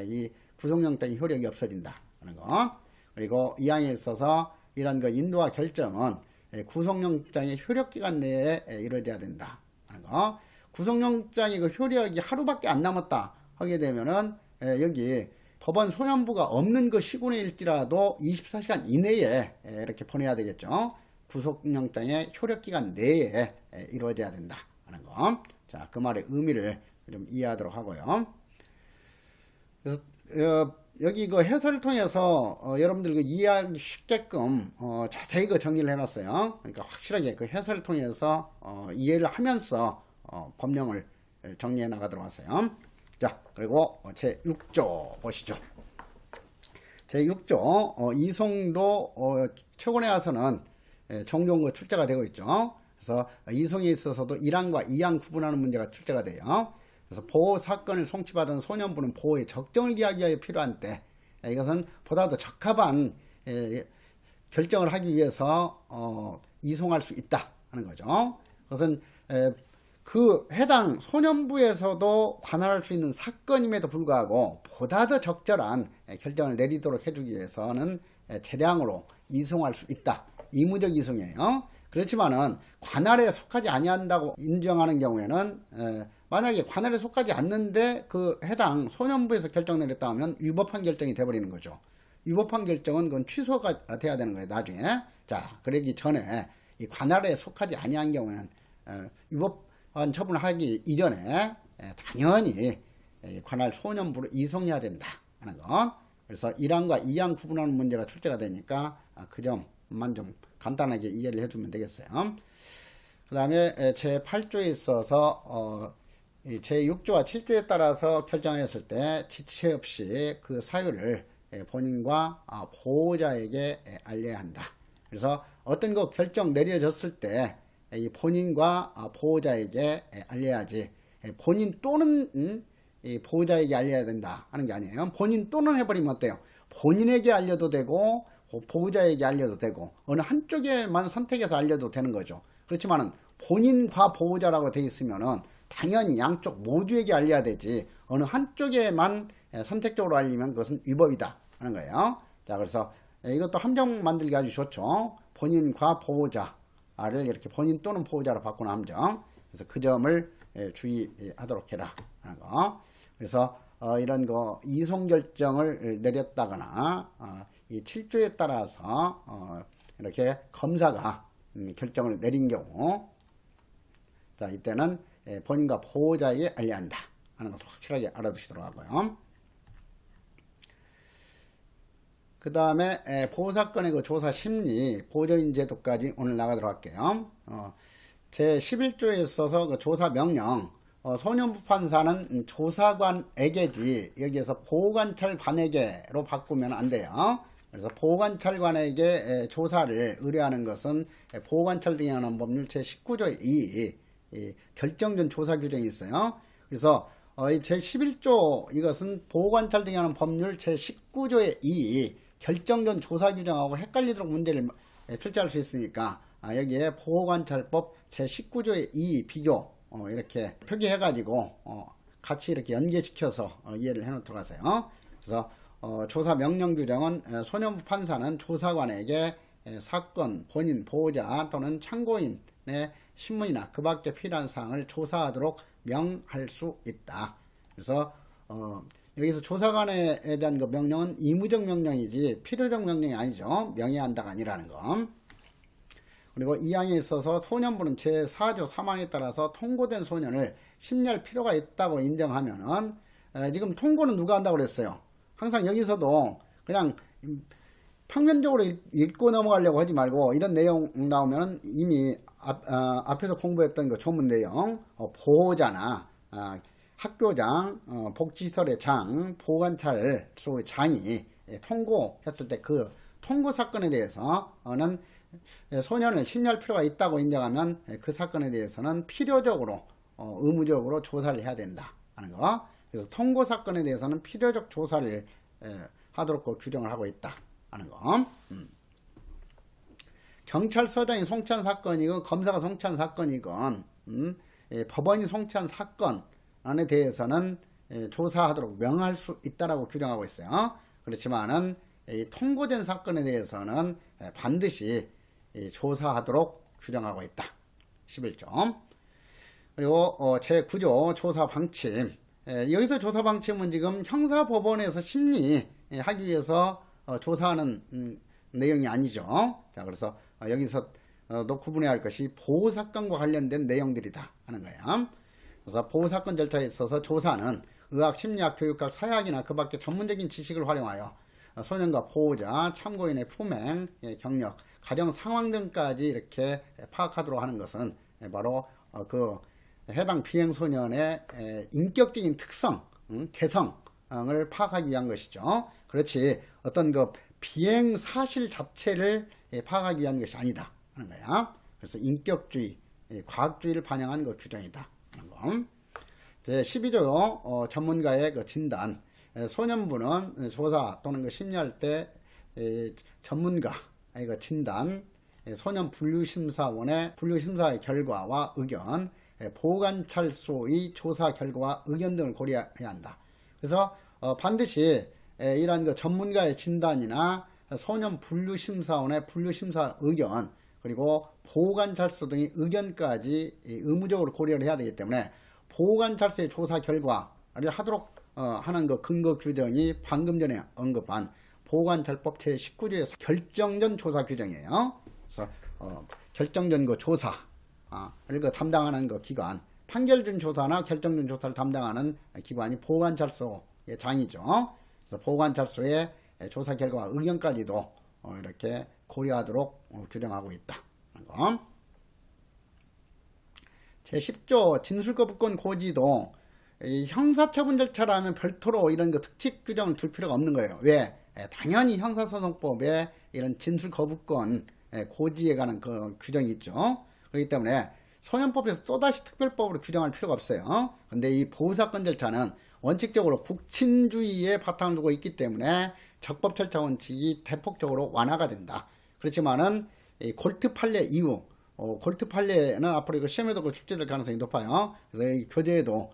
Speaker 1: 이 구속영장의 효력이 없어진다 하는 것. 그리고 이 항에 있어서 이런 그 인도화 결정은 구속영장의 효력기간 내에 이루어져야 된다 하는 것. 구속영장의 그 효력이 하루밖에 안 남았다 하게 되면은 여기 법원 소년부가 없는 그 시군일지라도 24시간 이내에 이렇게 보내야 되겠죠. 구속영장의 효력기간 내에 이루어져야 된다 하는 거. 자, 그 말의 의미를 좀 이해하도록 하고요. 그래서 여기 그 해설을 통해서 여러분들 그 이해하기 쉽게끔 자세히 그 정리를 해놨어요. 그러니까 확실하게 그 해설을 통해서 이해를 하면서 법령을 정리해 나가도록 하세요. 자, 그리고 제 6조 보시죠. 제 6조 이송도 최고에 와서는 종종 그 출제가 되고 있죠. 그래서 이송에 있어서도 1항과 2항 구분하는 문제가 출제가 돼요. 그래서 보호 사건을 송치받은 소년부는 보호의 적정을 기하기 위하여 필요한 때 이것은 보다 더 적합한 결정을 하기 위해서 이송할 수 있다 하는 거죠. 그것은 그 해당 소년부에서도 관할할 수 있는 사건임에도 불구하고 보다 더 적절한 결정을 내리도록 해주기 위해서는 재량으로 이송할 수 있다. 의무적 이송이에요. 그렇지만은 관할에 속하지 아니한다고 인정하는 경우에는 만약에 관할에 속하지 않는데 그 해당 소년부에서 결정 내렸다 하면 위법한 결정이 돼버리는 거죠. 위법한 결정은 그건 취소가 돼야 되는 거예요. 나중에. 자, 그러기 전에 이 관할에 속하지 아니한 경우에는 위법한 처분을 하기 이전에 당연히 관할 소년부로 이송해야 된다 하는 것. 그래서 1항과 2항 구분하는 문제가 출제가 되니까 그 점만 좀 간단하게 이해를 해주면 되겠어요. 그 다음에 제8조에 있어서 제6조와 7조에 따라서 결정했을 때 지체 없이 그 사유를 본인과 보호자에게 알려야 한다. 그래서 어떤 거 결정 내려졌을 때 이 본인과 보호자에게 알려야지 본인 또는 이 보호자에게 알려야 된다 하는 게 아니에요. 본인 또는 해버리면 어때요? 본인에게 알려도 되고 보호자에게 알려도 되고 어느 한쪽에만 선택해서 알려도 되는 거죠. 그렇지만은 본인과 보호자라고 돼 있으면은 당연히 양쪽 모두에게 알려야 되지 어느 한쪽에만 선택적으로 알리면 그것은 위법이다 하는 거예요. 자, 그래서 이것도 함정 만들기 아주 좋죠. 본인과 보호자를 이렇게 본인 또는 보호자로 바꾸는 함정. 그래서 그 점을 주의하도록 해라 하는 거. 그래서 이런 거 이송 결정을 내렸다거나 이 7조에 따라서 이렇게 검사가 결정을 내린 경우, 자, 이때는 본인과 보호자에게 알려야 한다 하는 것을 확실하게 알아두시도록 하고요. 그 다음에 보호사건의 그 조사 심리, 보조인 제도까지 오늘 나가도록 할게요. 제 11조에 있어서 그 조사 명령, 소년부 판사는 조사관에게지 여기에서 보호관찰관에게로 바꾸면 안 돼요. 그래서 보호관찰관에게 조사를 의뢰하는 것은 보호관찰 등에 관한 법률 제19조의 2 결정전 조사 규정이 있어요. 그래서 제11조 이것은 보호관찰 등에 관한 법률 제19조의 2 결정전 조사 규정하고 헷갈리도록 문제를 출제할 수 있으니까 여기에 보호관찰법 제19조의 2 비교 이렇게 표기해가지고 같이 이렇게 연계시켜서 이해를 해놓도록 하세요. 그래서 조사 명령 규정은 소년부 판사는 조사관에게 사건 본인 보호자 또는 참고인의 신문이나 그 밖에 필요한 사항을 조사하도록 명할 수 있다. 그래서 여기서 조사관에 대한 그 명령은 의무적 명령이지 필요적 명령이 아니죠. 명예한다가 아니라는 거. 그리고 이 항에 있어서 소년부는 제4조 3항에 따라서 통고된 소년을 심리할 필요가 있다고 인정하면은 지금 통고는 누가 한다고 그랬어요. 항상 여기서도 그냥 평면적으로 읽고 넘어가려고 하지 말고 이런 내용 나오면은 이미 앞에서 공부했던 그 조문 내용 보호자나 학교장, 복지시설의 장, 보호관찰소의 장이 통고했을 때 그 통고 사건에 대해서는 소년을 심리할 필요가 있다고 인정하면 그 사건에 대해서는 필요적으로 의무적으로 조사를 해야 된다 하는 거. 그래서 통고 사건에 대해서는 필요적 조사를 하도록 규정을 하고 있다 하는 거. 경찰서장이 송치한 사건이건 검사가 송치한 사건이건 법원이 송치한 사건에 대해서는 조사하도록 명할 수 있다라고 규정하고 있어요. 그렇지만은 통고된 사건에 대해서는 반드시 조사하도록 규정하고 있다. 11조. 그리고 제9조 조사 방침. 여기서 조사 방침은 지금 형사법원에서 심리하기 위해서 조사하는 내용이 아니죠. 자, 그래서 여기서 놓고 분해야 할 것이 보호사건과 관련된 내용들이다 하는 거야. 그래서 보호사건 절차에 있어서 조사는 의학, 심리학, 교육학, 사회학이나 그 밖에 전문적인 지식을 활용하여 소년과 보호자, 참고인의 품행, 경력, 가정 상황 등까지 이렇게 파악하도록 하는 것은 바로 그 해당 비행소년의 인격적인 특성, 개성을 파악하기 위한 것이죠. 그렇지 어떤 그 비행 사실 자체를 파악하기 위한 것이 아니다 하는 거야. 그래서 인격주의, 과학주의를 반영한 그 규정이다 하는 거. 제12조 전문가의 그 진단. 소년부는 조사 또는 그 심리할 때 전문가의 그 진단, 소년 분류심사원의 분류심사의 결과와 의견, 보호관찰소의 조사 결과와 의견 등을 고려해야 한다. 그래서 반드시 이러한 그 전문가의 진단이나 소년 분류심사원의 분류심사 의견 그리고 보호관찰소 등의 의견까지 의무적으로 고려를 해야 되기 때문에 보호관찰소의 조사 결과를 하도록 하는 그 근거 규정이 방금 전에 언급한 보호관찰법 제19조에서 결정전 조사 규정이에요. 그래서 결정전 그 조사 그 담당하는 그 기관, 판결전 조사나 결정전 조사를 담당하는 기관이 보호관찰소의 장이죠. 그래서 보호관찰소의 조사 결과와 의견까지도 이렇게 고려하도록 규정하고 있다. 제10조 진술거부권 고지도 형사처분 절차라면 별도로 이런 그 특칙 규정을 둘 필요가 없는 거예요. 왜? 당연히 형사소송법에 이런 진술거부권 고지에 관한 그 규정이 있죠. 그렇기 때문에 소년법에서 또다시 특별법으로 규정할 필요가 없어요. 근데 이 보호사건 절차는 원칙적으로 국친주의에 바탕을 두고 있기 때문에 적법 절차 원칙이 대폭적으로 완화가 된다. 그렇지만은 이 골트 판례 이후 골트 판례는 앞으로 이거 시험에도 출제될 가능성이 높아요. 그래서 이 교재에도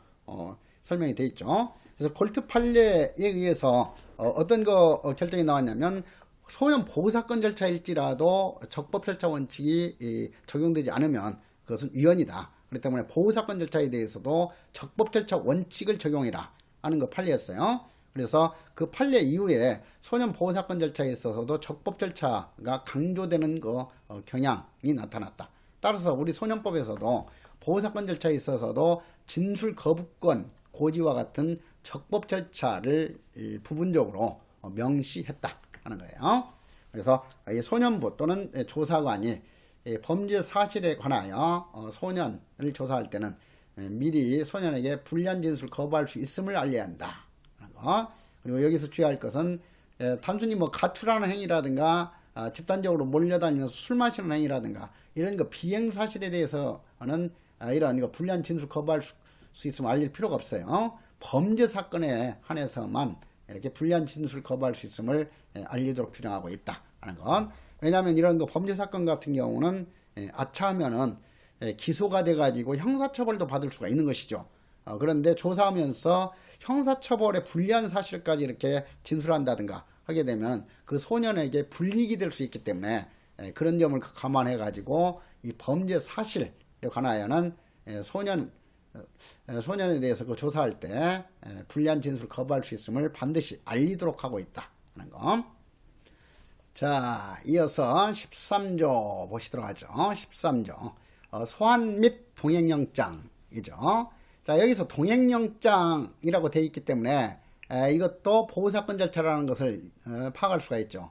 Speaker 1: 설명이 되어 있죠. 그래서 골트 판례에 의해서 어떤 거 결정이 나왔냐면 소년 보호사건 절차일지라도 적법 절차 원칙이 적용되지 않으면 그것은 위헌이다. 그렇기 때문에 보호사건 절차에 대해서도 적법 절차 원칙을 적용해라 하는 거 판례였어요. 그래서 그 판례 이후에 소년 보호사건 절차에 있어서도 적법 절차가 강조되는 그 경향이 나타났다. 따라서 우리 소년법에서도 보호사건 절차에 있어서도 진술 거부권 고지와 같은 적법 절차를 부분적으로 명시했다 하는 거예요. 그래서 이 소년부 또는 조사관이 범죄 사실에 관하여 소년을 조사할 때는 미리 소년에게 불리한 진술 거부할 수 있음을 알려야 한다. 그리고 여기서 주의할 것은 단순히 뭐 가출하는 행위라든가 집단적으로 몰려다니면서 술 마시는 행위라든가 이런 거 비행 사실에 대해서는 이런 거 불리한 진술 거부할 수 있음을 알릴 필요가 없어요. 범죄 사건에 한해서만 이렇게 불리한 진술을 거부할 수 있음을 알리도록 규정하고 있다 하는 건, 왜냐하면 이런 거 범죄 사건 같은 경우는 아차하면은 기소가 돼가지고 형사처벌도 받을 수가 있는 것이죠. 그런데 조사하면서 형사처벌에 불리한 사실까지 이렇게 진술한다든가 하게 되면 그 소년에게 불이익이 될 수 있기 때문에 그런 점을 감안해 가지고 이 범죄 사실에 관하여는 소년에 대해서 그 조사할 때 불리한 진술을 거부할 수 있음을 반드시 알리도록 하고 있다 하는 거. 자, 이어서 13조 보시도록 하죠. 13조 소환 및 동행영장이죠. 자, 여기서 동행영장이라고 되어 있기 때문에 이것도 보호사건 절차라는 것을 파악할 수가 있죠.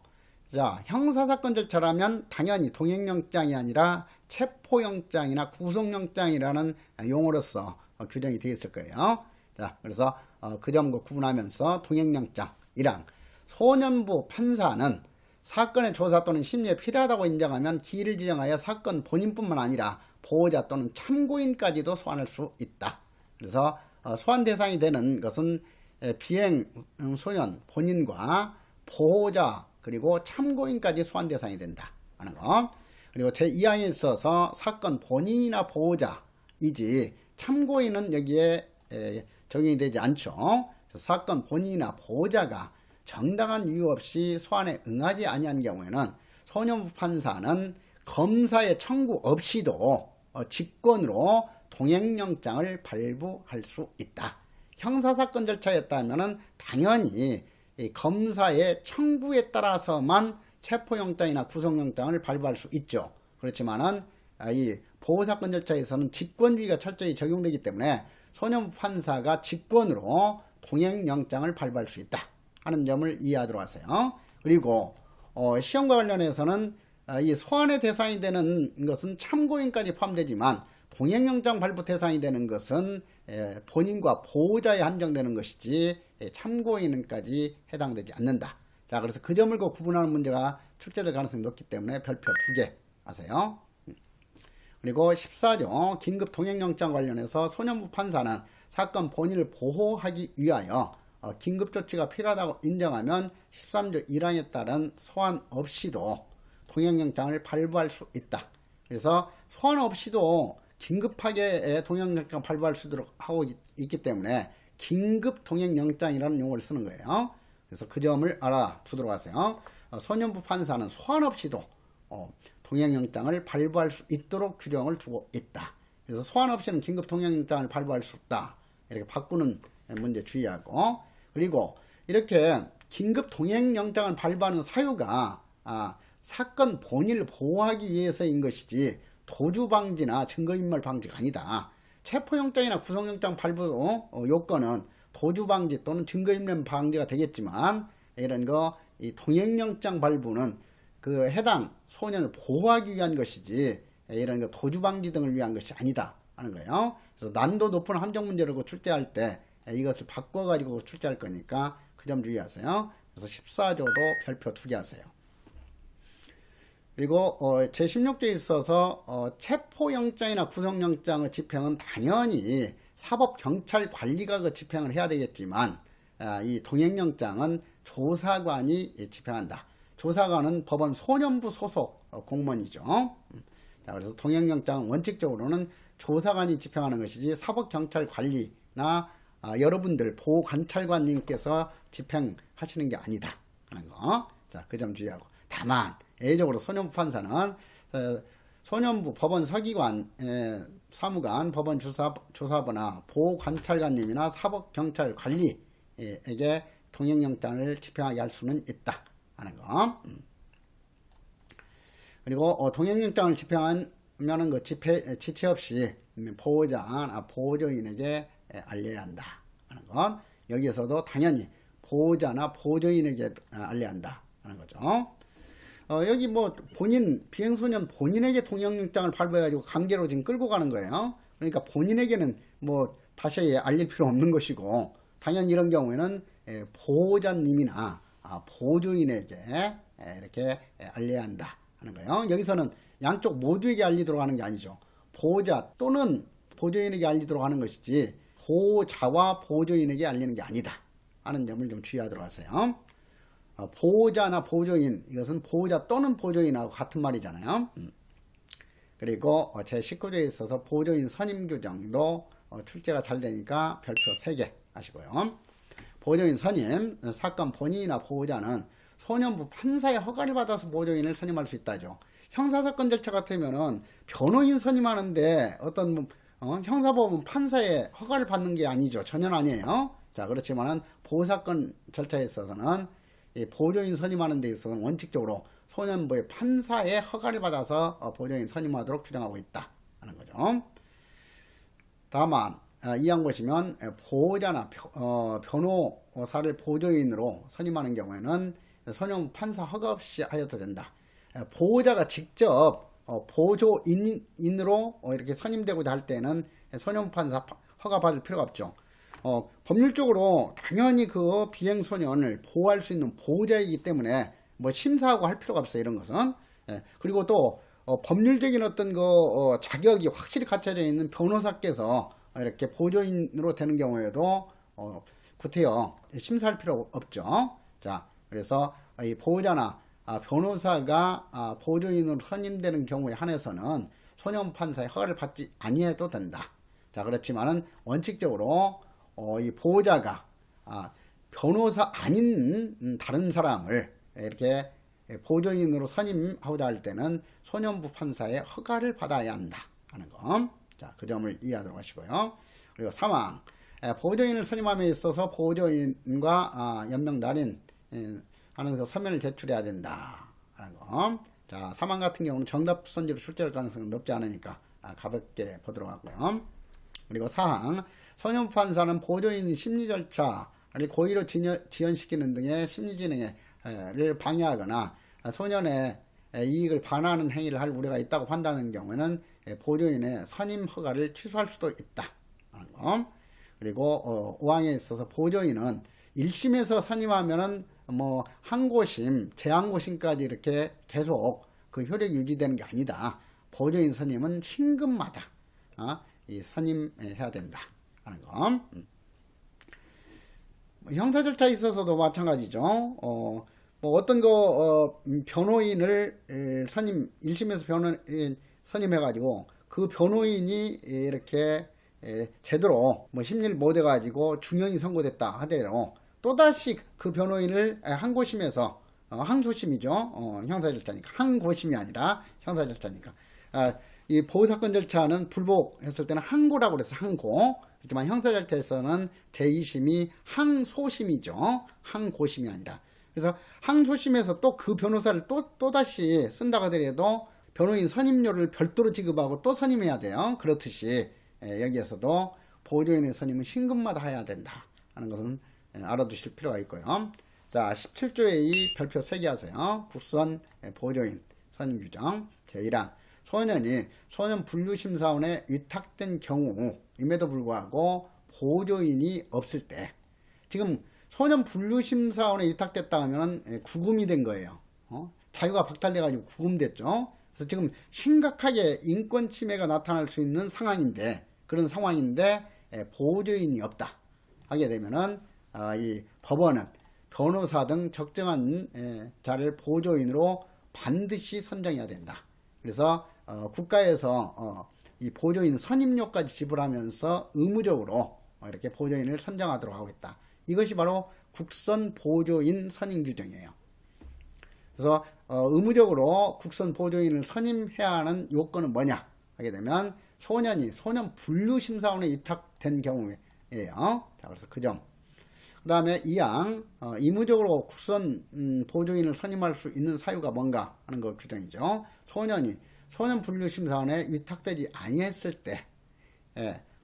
Speaker 1: 자, 형사사건 절차라면 당연히 동행영장이 아니라 체포영장이나 구속영장이라는 용어로서 규정이 되어 있을 거예요. 자, 그래서 그 점과 구분하면서 동행영장이랑 소년부 판사는 사건의 조사 또는 심리에 필요하다고 인정하면 기일을 지정하여 사건 본인뿐만 아니라 보호자 또는 참고인까지도 소환할 수 있다. 그래서 소환 대상이 되는 것은 비행 소년 본인과 보호자 그리고 참고인까지 소환 대상이 된다 하는 거. 그리고 제2항에 있어서 사건 본인이나 보호자이지 참고인은 여기에 적용이 되지 않죠. 사건 본인이나 보호자가 정당한 이유 없이 소환에 응하지 아니한 경우에는 소년부 판사는 검사의 청구 없이도 직권으로 동행영장을 발부할 수 있다. 형사사건 절차였다면 당연히 검사의 청구에 따라서만 체포영장이나 구속영장을 발부할 수 있죠. 그렇지만은 이 보호사건 절차에서는 직권주의가 철저히 적용되기 때문에 소년부 판사가 직권으로 동행영장을 발부할 수 있다 하는 점을 이해하도록 하세요. 그리고 시험과 관련해서는 이 소환의 대상이 되는 것은 참고인까지 포함되지만 동행영장 발부 대상이 되는 것은 본인과 보호자에 한정되는 것이지 참고인까지 해당되지 않는다. 자, 그래서 그 점을 구분하는 문제가 출제될 가능성이 높기 때문에 별표 2개 하세요. 그리고 14조 긴급 동행영장 관련해서 소년부 판사는 사건 본인을 보호하기 위하여 긴급조치가 필요하다고 인정하면 13조 1항에 따른 소환 없이도 동행영장을 발부할 수 있다. 그래서 소환 없이도 긴급하게 동행영장 발부할 수 있도록 하고 있기 때문에 긴급 동행영장이라는 용어를 쓰는 거예요. 그래서 그 점을 알아두도록 하세요. 소년부 판사는 소환 없이도 동행영장을 발부할 수 있도록 규정을 두고 있다. 그래서 소환 없이는 긴급 동행영장을 발부할 수 없다. 이렇게 바꾸는 문제 주의하고, 그리고 이렇게 긴급 동행영장을 발부하는 사유가 사건 본인을 보호하기 위해서인 것이지 도주방지나 증거인멸 방지가 아니다. 체포영장이나 구속영장 발부 요건은 도주방지 또는 증거인멸 방지가 되겠지만 이런 이 동행영장 발부는 그 해당 소년을 보호하기 위한 것이지 이런 도주방지 등을 위한 것이 아니다 하는 거예요. 그래서 난도 높은 함정 문제를 출제할 때 이것을 바꿔가지고 출제할 거니까 그 점 주의하세요. 그래서 14조도 별표 2개 하세요. 그리고 제16조에 있어서 체포영장이나 구속영장의 집행은 당연히 사법경찰관리가 그 집행을 해야 되겠지만 이 동행영장은 조사관이 집행한다. 조사관은 법원 소년부 소속 공무원이죠. 자, 그래서 동행영장은 원칙적으로는 조사관이 집행하는 것이지 사법경찰관리나 여러분들 보호관찰관님께서 집행하시는 게 아니다 하는 거. 자, 그 점 주의하고. 다만 예외적으로 소년부 판사는 소년부 법원 서기관, 사무관, 법원 조사부나 보호관찰관님이나 사법경찰관리에게 동행영장을 집행하게 할 수는 있다 하는 거. 그리고 동행영장을 집행하면은 그 지체 없이 보호자, 보호조인에게 알려야 한다 하는 것. 여기에서도 당연히 보호자나 보호조인에게 알려야 한다 하는 거죠. 여기 비행소년 본인에게 동행영장을 발부해가지고 강제로 지금 끌고 가는 거예요. 그러니까 본인에게는 다시 알릴 필요 없는 것이고, 당연히 이런 경우에는 보호자님이나 보호조인에게 이렇게 알려야 한다 하는 거예요. 여기서는 양쪽 모두에게 알리도록 하는 게 아니죠. 보호자 또는 보호조인에게 알리도록 하는 것이지 보호자와 보호조인에게 알리는 게 아니다 하는 점을 좀 주의하도록 하세요. 보호자나 보조인, 이것은 보호자 또는 보조인하고 같은 말이잖아요. 그리고 제19조에 있어서 보조인 선임 규정도 출제가 잘 되니까 별표 3개 하시고요. 보조인 선임, 사건 본인이나 보호자는 소년부 판사의 허가를 받아서 보조인을 선임할 수 있다죠. 형사사건 절차 같으면은 변호인 선임하는데 어떤 형사법은 판사의 허가를 받는 게 아니죠. 전혀 아니에요. 자, 그렇지만은 보호사건 절차에 있어서는 이 보조인 선임하는 데 있어서는 원칙적으로 소년부의 판사의 허가를 받아서 보조인 선임하도록 규정하고 있다 하는 거죠. 다만 이항 보시면 보호자나 변호사를 보조인으로 선임하는 경우에는 소년부 판사 허가 없이 하여도 된다. 보호자가 직접 보조인으로 이렇게 선임되고자 할 때는 소년부 판사 허가 받을 필요가 없죠. 법률적으로 당연히 그 비행소년을 보호할 수 있는 보호자이기 때문에 뭐 심사하고 할 필요가 없어요. 이런 것은. 그리고 또 법률적인 어떤 그 자격이 확실히 갖춰져 있는 변호사께서 이렇게 보조인으로 되는 경우에도 구태여 심사할 필요 없죠. 자, 그래서 이 보호자나 변호사가 보조인으로 선임되는 경우에 한해서는 소년 판사의 허가를 받지 아니해도 된다. 자, 그렇지만은 원칙적으로 이 보호자가 변호사 아닌 다른 사람을 이렇게 보조인으로 선임하고자 할 때는 소년부 판사의 허가를 받아야 한다 하는 거. 자, 그 점을 이해하도록 하시고요. 그리고 3항 보조인을 선임함에 있어서 보조인과 연명 날인 하는 그 서면을 제출해야 된다 하는 거. 자, 3항 같은 경우는 정답 선지로 출제할 가능성은 높지 않으니까 가볍게 보도록 하고요. 그리고 4항 소년부 판사는 보조인 심리 절차를 고의로 지연시키는 등의 심리 진행을 방해하거나 소년의 이익을 반하는 행위를 할 우려가 있다고 판단하는 경우에는 보조인의 선임 허가를 취소할 수도 있다 하는 거. 그리고 5항에 있어서 보조인은 1심에서 선임하면은 뭐 항고심, 재항고심까지 이렇게 계속 그 효력이 유지되는 게 아니다. 보조인 선임은 신급마다 이 선임해야 된다 하는 거. 형사 절차에 있어서도 마찬가지죠. 뭐 어떤 변호인을 1심에서 변호인 선임해가지고 그 변호인이 이렇게 제대로 뭐 심리를 못해가지고 중형이 선고됐다 하더라도 또다시 그 변호인을 항고심에서 항소심이죠. 형사 절차니까 항고심이 아니라 형사 절차니까 이 보호사건 절차는 불복했을 때는 항고라고 그래서 항고. 그렇지만 형사 절차에서는 제2심이 항소심이죠. 항고심이 아니라. 그래서 항소심에서 또 그 변호사를 또다시 쓴다고 하더라도 변호인 선임료를 별도로 지급하고 또 선임해야 돼요. 그렇듯이 여기에서도 보조인의 선임은 신급마다 해야 된다 하는 것은 알아두실 필요가 있고요. 자, 17조의 2 별표 3개 하세요. 국선 보조인 선임 규정 제1항 소년이 소년 분류심사원에 위탁된 경우임에도 불구하고 보조인이 없을 때, 지금 소년 분류심사원에 위탁됐다 하면 구금이 된 거예요. 자유가 박탈돼가지고 구금됐죠. 그래서 지금 심각하게 인권 침해가 나타날 수 있는 상황인데, 그런 상황인데 보조인이 없다 하게 되면은 이 법원은 변호사 등 적정한 자를 보조인으로 반드시 선정해야 된다. 그래서 국가에서 이 보조인 선임료까지 지불하면서 의무적으로 이렇게 보조인을 선정하도록 하고 있다. 이것이 바로 국선 보조인 선임 규정이에요. 그래서 의무적으로 국선 보조인을 선임해야 하는 요건은 뭐냐 하게 되면 소년이 소년 분류심사원에 입탁된 경우예요. 자, 그래서 그 점. 그 다음에 2항 의무적으로 국선 보조인을 선임할 수 있는 사유가 뭔가 하는 거 규정이죠. 소년이 소년 분류심사원에 위탁되지 아니했을 때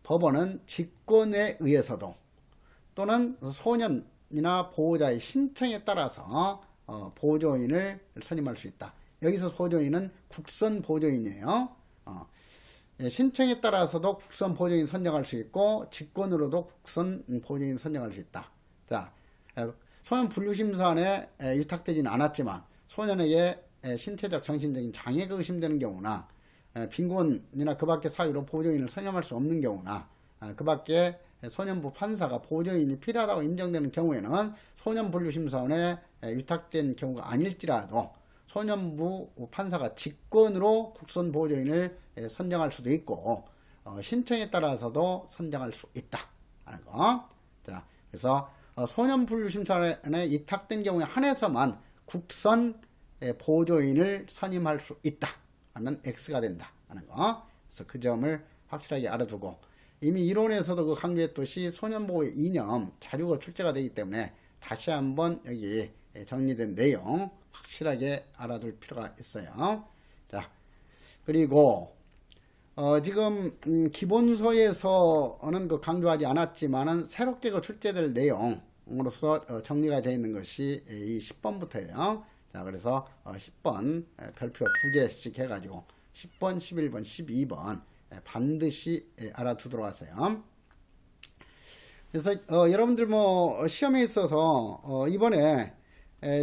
Speaker 1: 법원은 직권에 의해서도 또는 소년이나 보호자의 신청에 따라서 보조인을 선임할 수 있다. 여기서 보조인은 국선 보조인이에요. 신청에 따라서도 국선 보조인 선정할 수 있고 직권으로도 국선 보조인 선정할 수 있다. 자, 소년 분류심사원에 위탁되지는 않았지만 소년에게 신체적 정신적인 장애가 의심되는 경우나 빈곤이나 그 밖의 사유로 보조인을 선임할 수 없는 경우나 그 밖에 소년부 판사가 보조인이 필요하다고 인정되는 경우에는 소년분류심사원에 위탁된 경우가 아닐지라도 소년부 판사가 직권으로 국선 보조인을 선정할 수도 있고 신청에 따라서도 선정할 수 있다 하는 거. 자, 그래서 소년분류심사원에 위탁된 경우에 한해서만 국선 보조인을 선임할 수 있다 하면 X가 된다 하는 거. 그래서 그 점을 확실하게 알아두고, 이미 이론에서도 그 강조했듯이 소년보호의 이념 자료가 출제가 되기 때문에 다시 한번 여기 정리된 내용 확실하게 알아둘 필요가 있어요. 자, 그리고 지금 기본서에서는 그 강조하지 않았지만은 새롭게 그 출제될 내용으로서 정리가 되어 있는 것이 이 10번부터예요. 자, 그래서 10번 별표 2개씩 해가지고 10번, 11번, 12번 반드시 알아두도록 하세요. 그래서 여러분들 뭐 시험에 있어서 이번에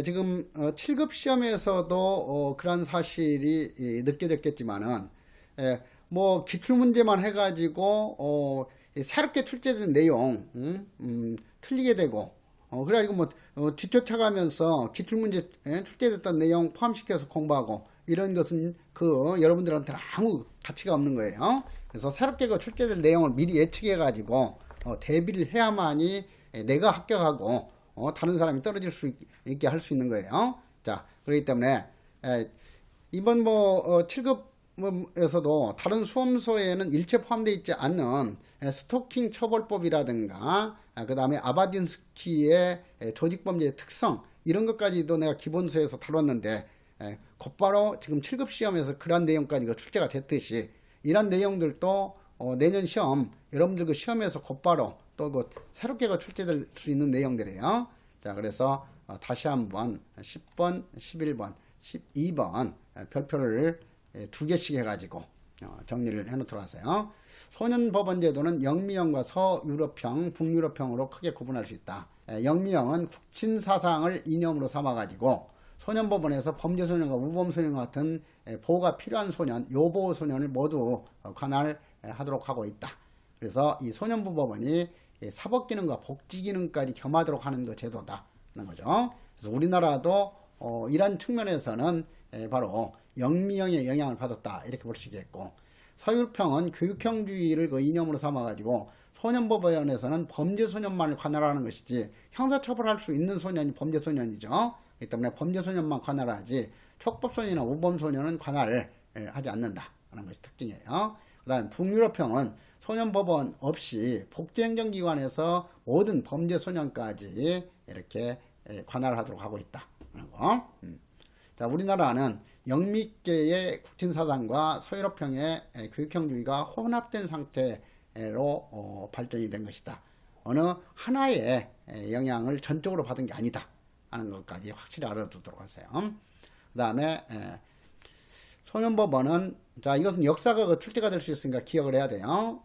Speaker 1: 지금 7급 시험에서도 그런 사실이 느껴졌겠지만은 뭐 기출문제만 해가지고 새롭게 출제된 내용 틀리게 되고 그래가지고 뭐 뒤쫓아가면서 기출문제 출제됐던 내용 포함시켜서 공부하고 이런 것은 그 여러분들한테는 아무 가치가 없는 거예요. 그래서 새롭게 그 출제될 내용을 미리 예측해가지고 대비를 해야만이 내가 합격하고 다른 사람이 떨어질 수 있게 할 수 있는 거예요. 자, 그렇기 때문에 이번 뭐 7급에서도 다른 수험서에는 일체 포함되어 있지 않는 스토킹 처벌법이라든가 그 다음에 아바딘스키의 조직범죄의 특성 이런 것까지도 내가 기본서에서 다뤘는데 곧바로 지금 7급 시험에서 그런 내용까지 출제가 됐듯이 이런 내용들도 내년 시험 여러분들 그 시험에서 곧바로 또 그 새롭게 출제될 수 있는 내용들이에요. 자, 그래서 다시 한번 10번, 11번, 12번 별표를 2개씩 해가지고 정리를 해놓도록 하세요. 소년법원제도는 영미형과 서유럽형, 북유럽형으로 크게 구분할 수 있다. 영미형은 국친사상을 이념으로 삼아가지고 소년법원에서 범죄소년과 우범소년 같은 보호가 필요한 소년, 요보호소년을 모두 관할하도록 하고 있다. 그래서 이 소년부 법원이 사법기능과 복지기능까지 겸하도록 하는 그 제도다 하는 거죠. 그래서 우리나라도 이런 측면에서는 바로 영미형의 영향을 받았다 이렇게 볼 수 있겠고, 서유럽형은 교육형주의를 그 이념으로 삼아가지고 소년법원에서는 범죄소년만을 관할하는 것이지 형사처벌할 수 있는 소년이 범죄소년이죠. 그렇기 때문에 범죄소년만 관할하지 촉법소년이나 우범소년은 관할하지 않는다 하는 것이 특징이에요. 그 다음에 북유럽형은 소년법원 없이 복지행정기관에서 모든 범죄소년까지 이렇게 관할하도록 하고 있다 하는 거. 자, 우리나라는 영미계의 국친사상과 서유럽형의 교육형주의가 혼합된 상태로 발전이 된 것이다. 어느 하나의 영향을 전적으로 받은 게 아니다 하는 것까지 확실히 알아두도록 하세요. 그 다음에 소년법원은, 자, 이것은 역사가 출제가 될 수 있으니까 기억을 해야 돼요.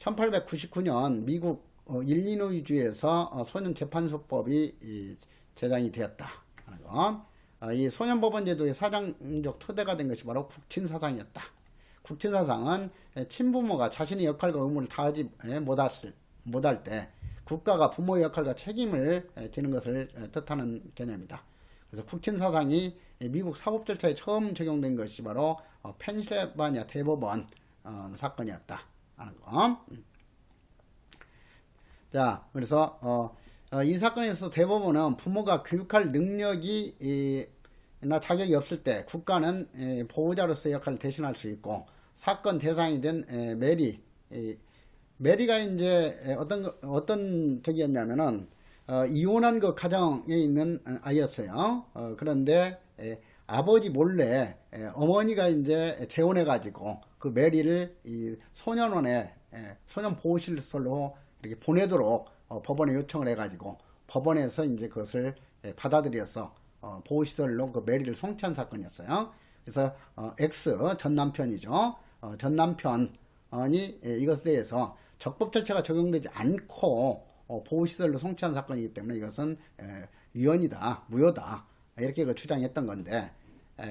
Speaker 1: 1899년 미국 일리노이주에서 소년재판소법이 제정이 되었다 하는 것. 이 소년법원제도의 사상적 토대가 된 것이 바로 국친사상이었다. 국친사상은 친부모가 자신의 역할과 의무를 다하지 못할 때 국가가 부모의 역할과 책임을 지는 것을 뜻하는 개념이다. 그래서 국친사상이 미국 사법절차에 처음 적용된 것이 바로 펜실바니아 대법원 사건이었다 하는 거. 자, 그래서 이 사건에서 대법원은 부모가 교육할 능력이 나 자격이 없을 때 국가는 보호자로서의 역할을 대신할 수 있고, 사건 대상이 된 메리가 이제 어떤 적이었냐면은 이혼한 그 가정에 있는 아이였어요. 그런데 아버지 몰래 어머니가 이제 재혼해 가지고 그 메리를 이 소년원에 소년 보호시설로 이렇게 보내도록 법원에 요청을 해가지고 법원에서 이제 그것을 받아들여서 보호시설로 그 메리를 송치한 사건이었어요. 그래서 X 전 남편이죠. 전 남편이 이것에 대해서 적법 절차가 적용되지 않고 보호시설로 송치한 사건이기 때문에 이것은 위헌이다, 무효다 이렇게 주장했던 건데,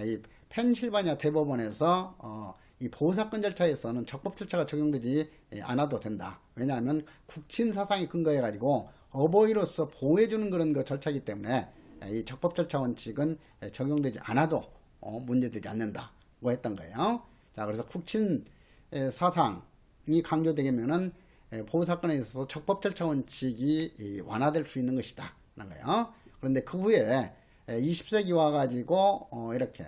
Speaker 1: 이 펜실바니아 대법원에서 이 보호사건 절차에서는 적법 절차가 적용되지 않아도 된다. 왜냐하면 국친 사상이 근거해 가지고 어버이로서 보호해주는 그런 그 절차이기 때문에 이 적법 절차 원칙은 적용되지 않아도 문제되지 않는다고 했던 거예요. 자, 그래서 국친 사상이 강조되면은 보호사건에 있어서 적법 절차 원칙이 완화될 수 있는 것이다 라는 거예요. 그런데 그 후에 20세기 와가지고 이렇게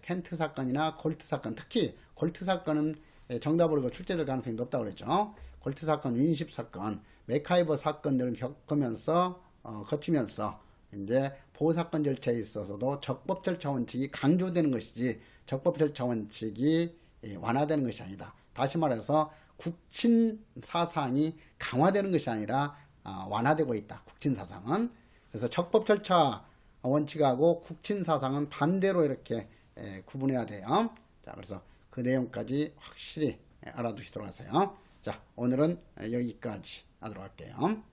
Speaker 1: 켄트 사건이나 골트 사건, 특히 골트 사건은 정답으로 출제될 가능성이 높다고 그랬죠. 골트 사건, 윈십 사건, 맥카이버 사건들을 겪으면서 거치면서 이제 보호사건 절차에 있어서도 적법 절차 원칙이 강조되는 것이지 적법 절차 원칙이 완화되는 것이 아니다. 다시 말해서 국친 사상이 강화되는 것이 아니라 완화되고 있다. 국친 사상은. 그래서 적법 절차 원칙하고 국친 사상은 반대로 이렇게 구분해야 돼요. 자, 그래서 그 내용까지 확실히 알아두시도록 하세요. 자, 오늘은 여기까지 하도록 할게요.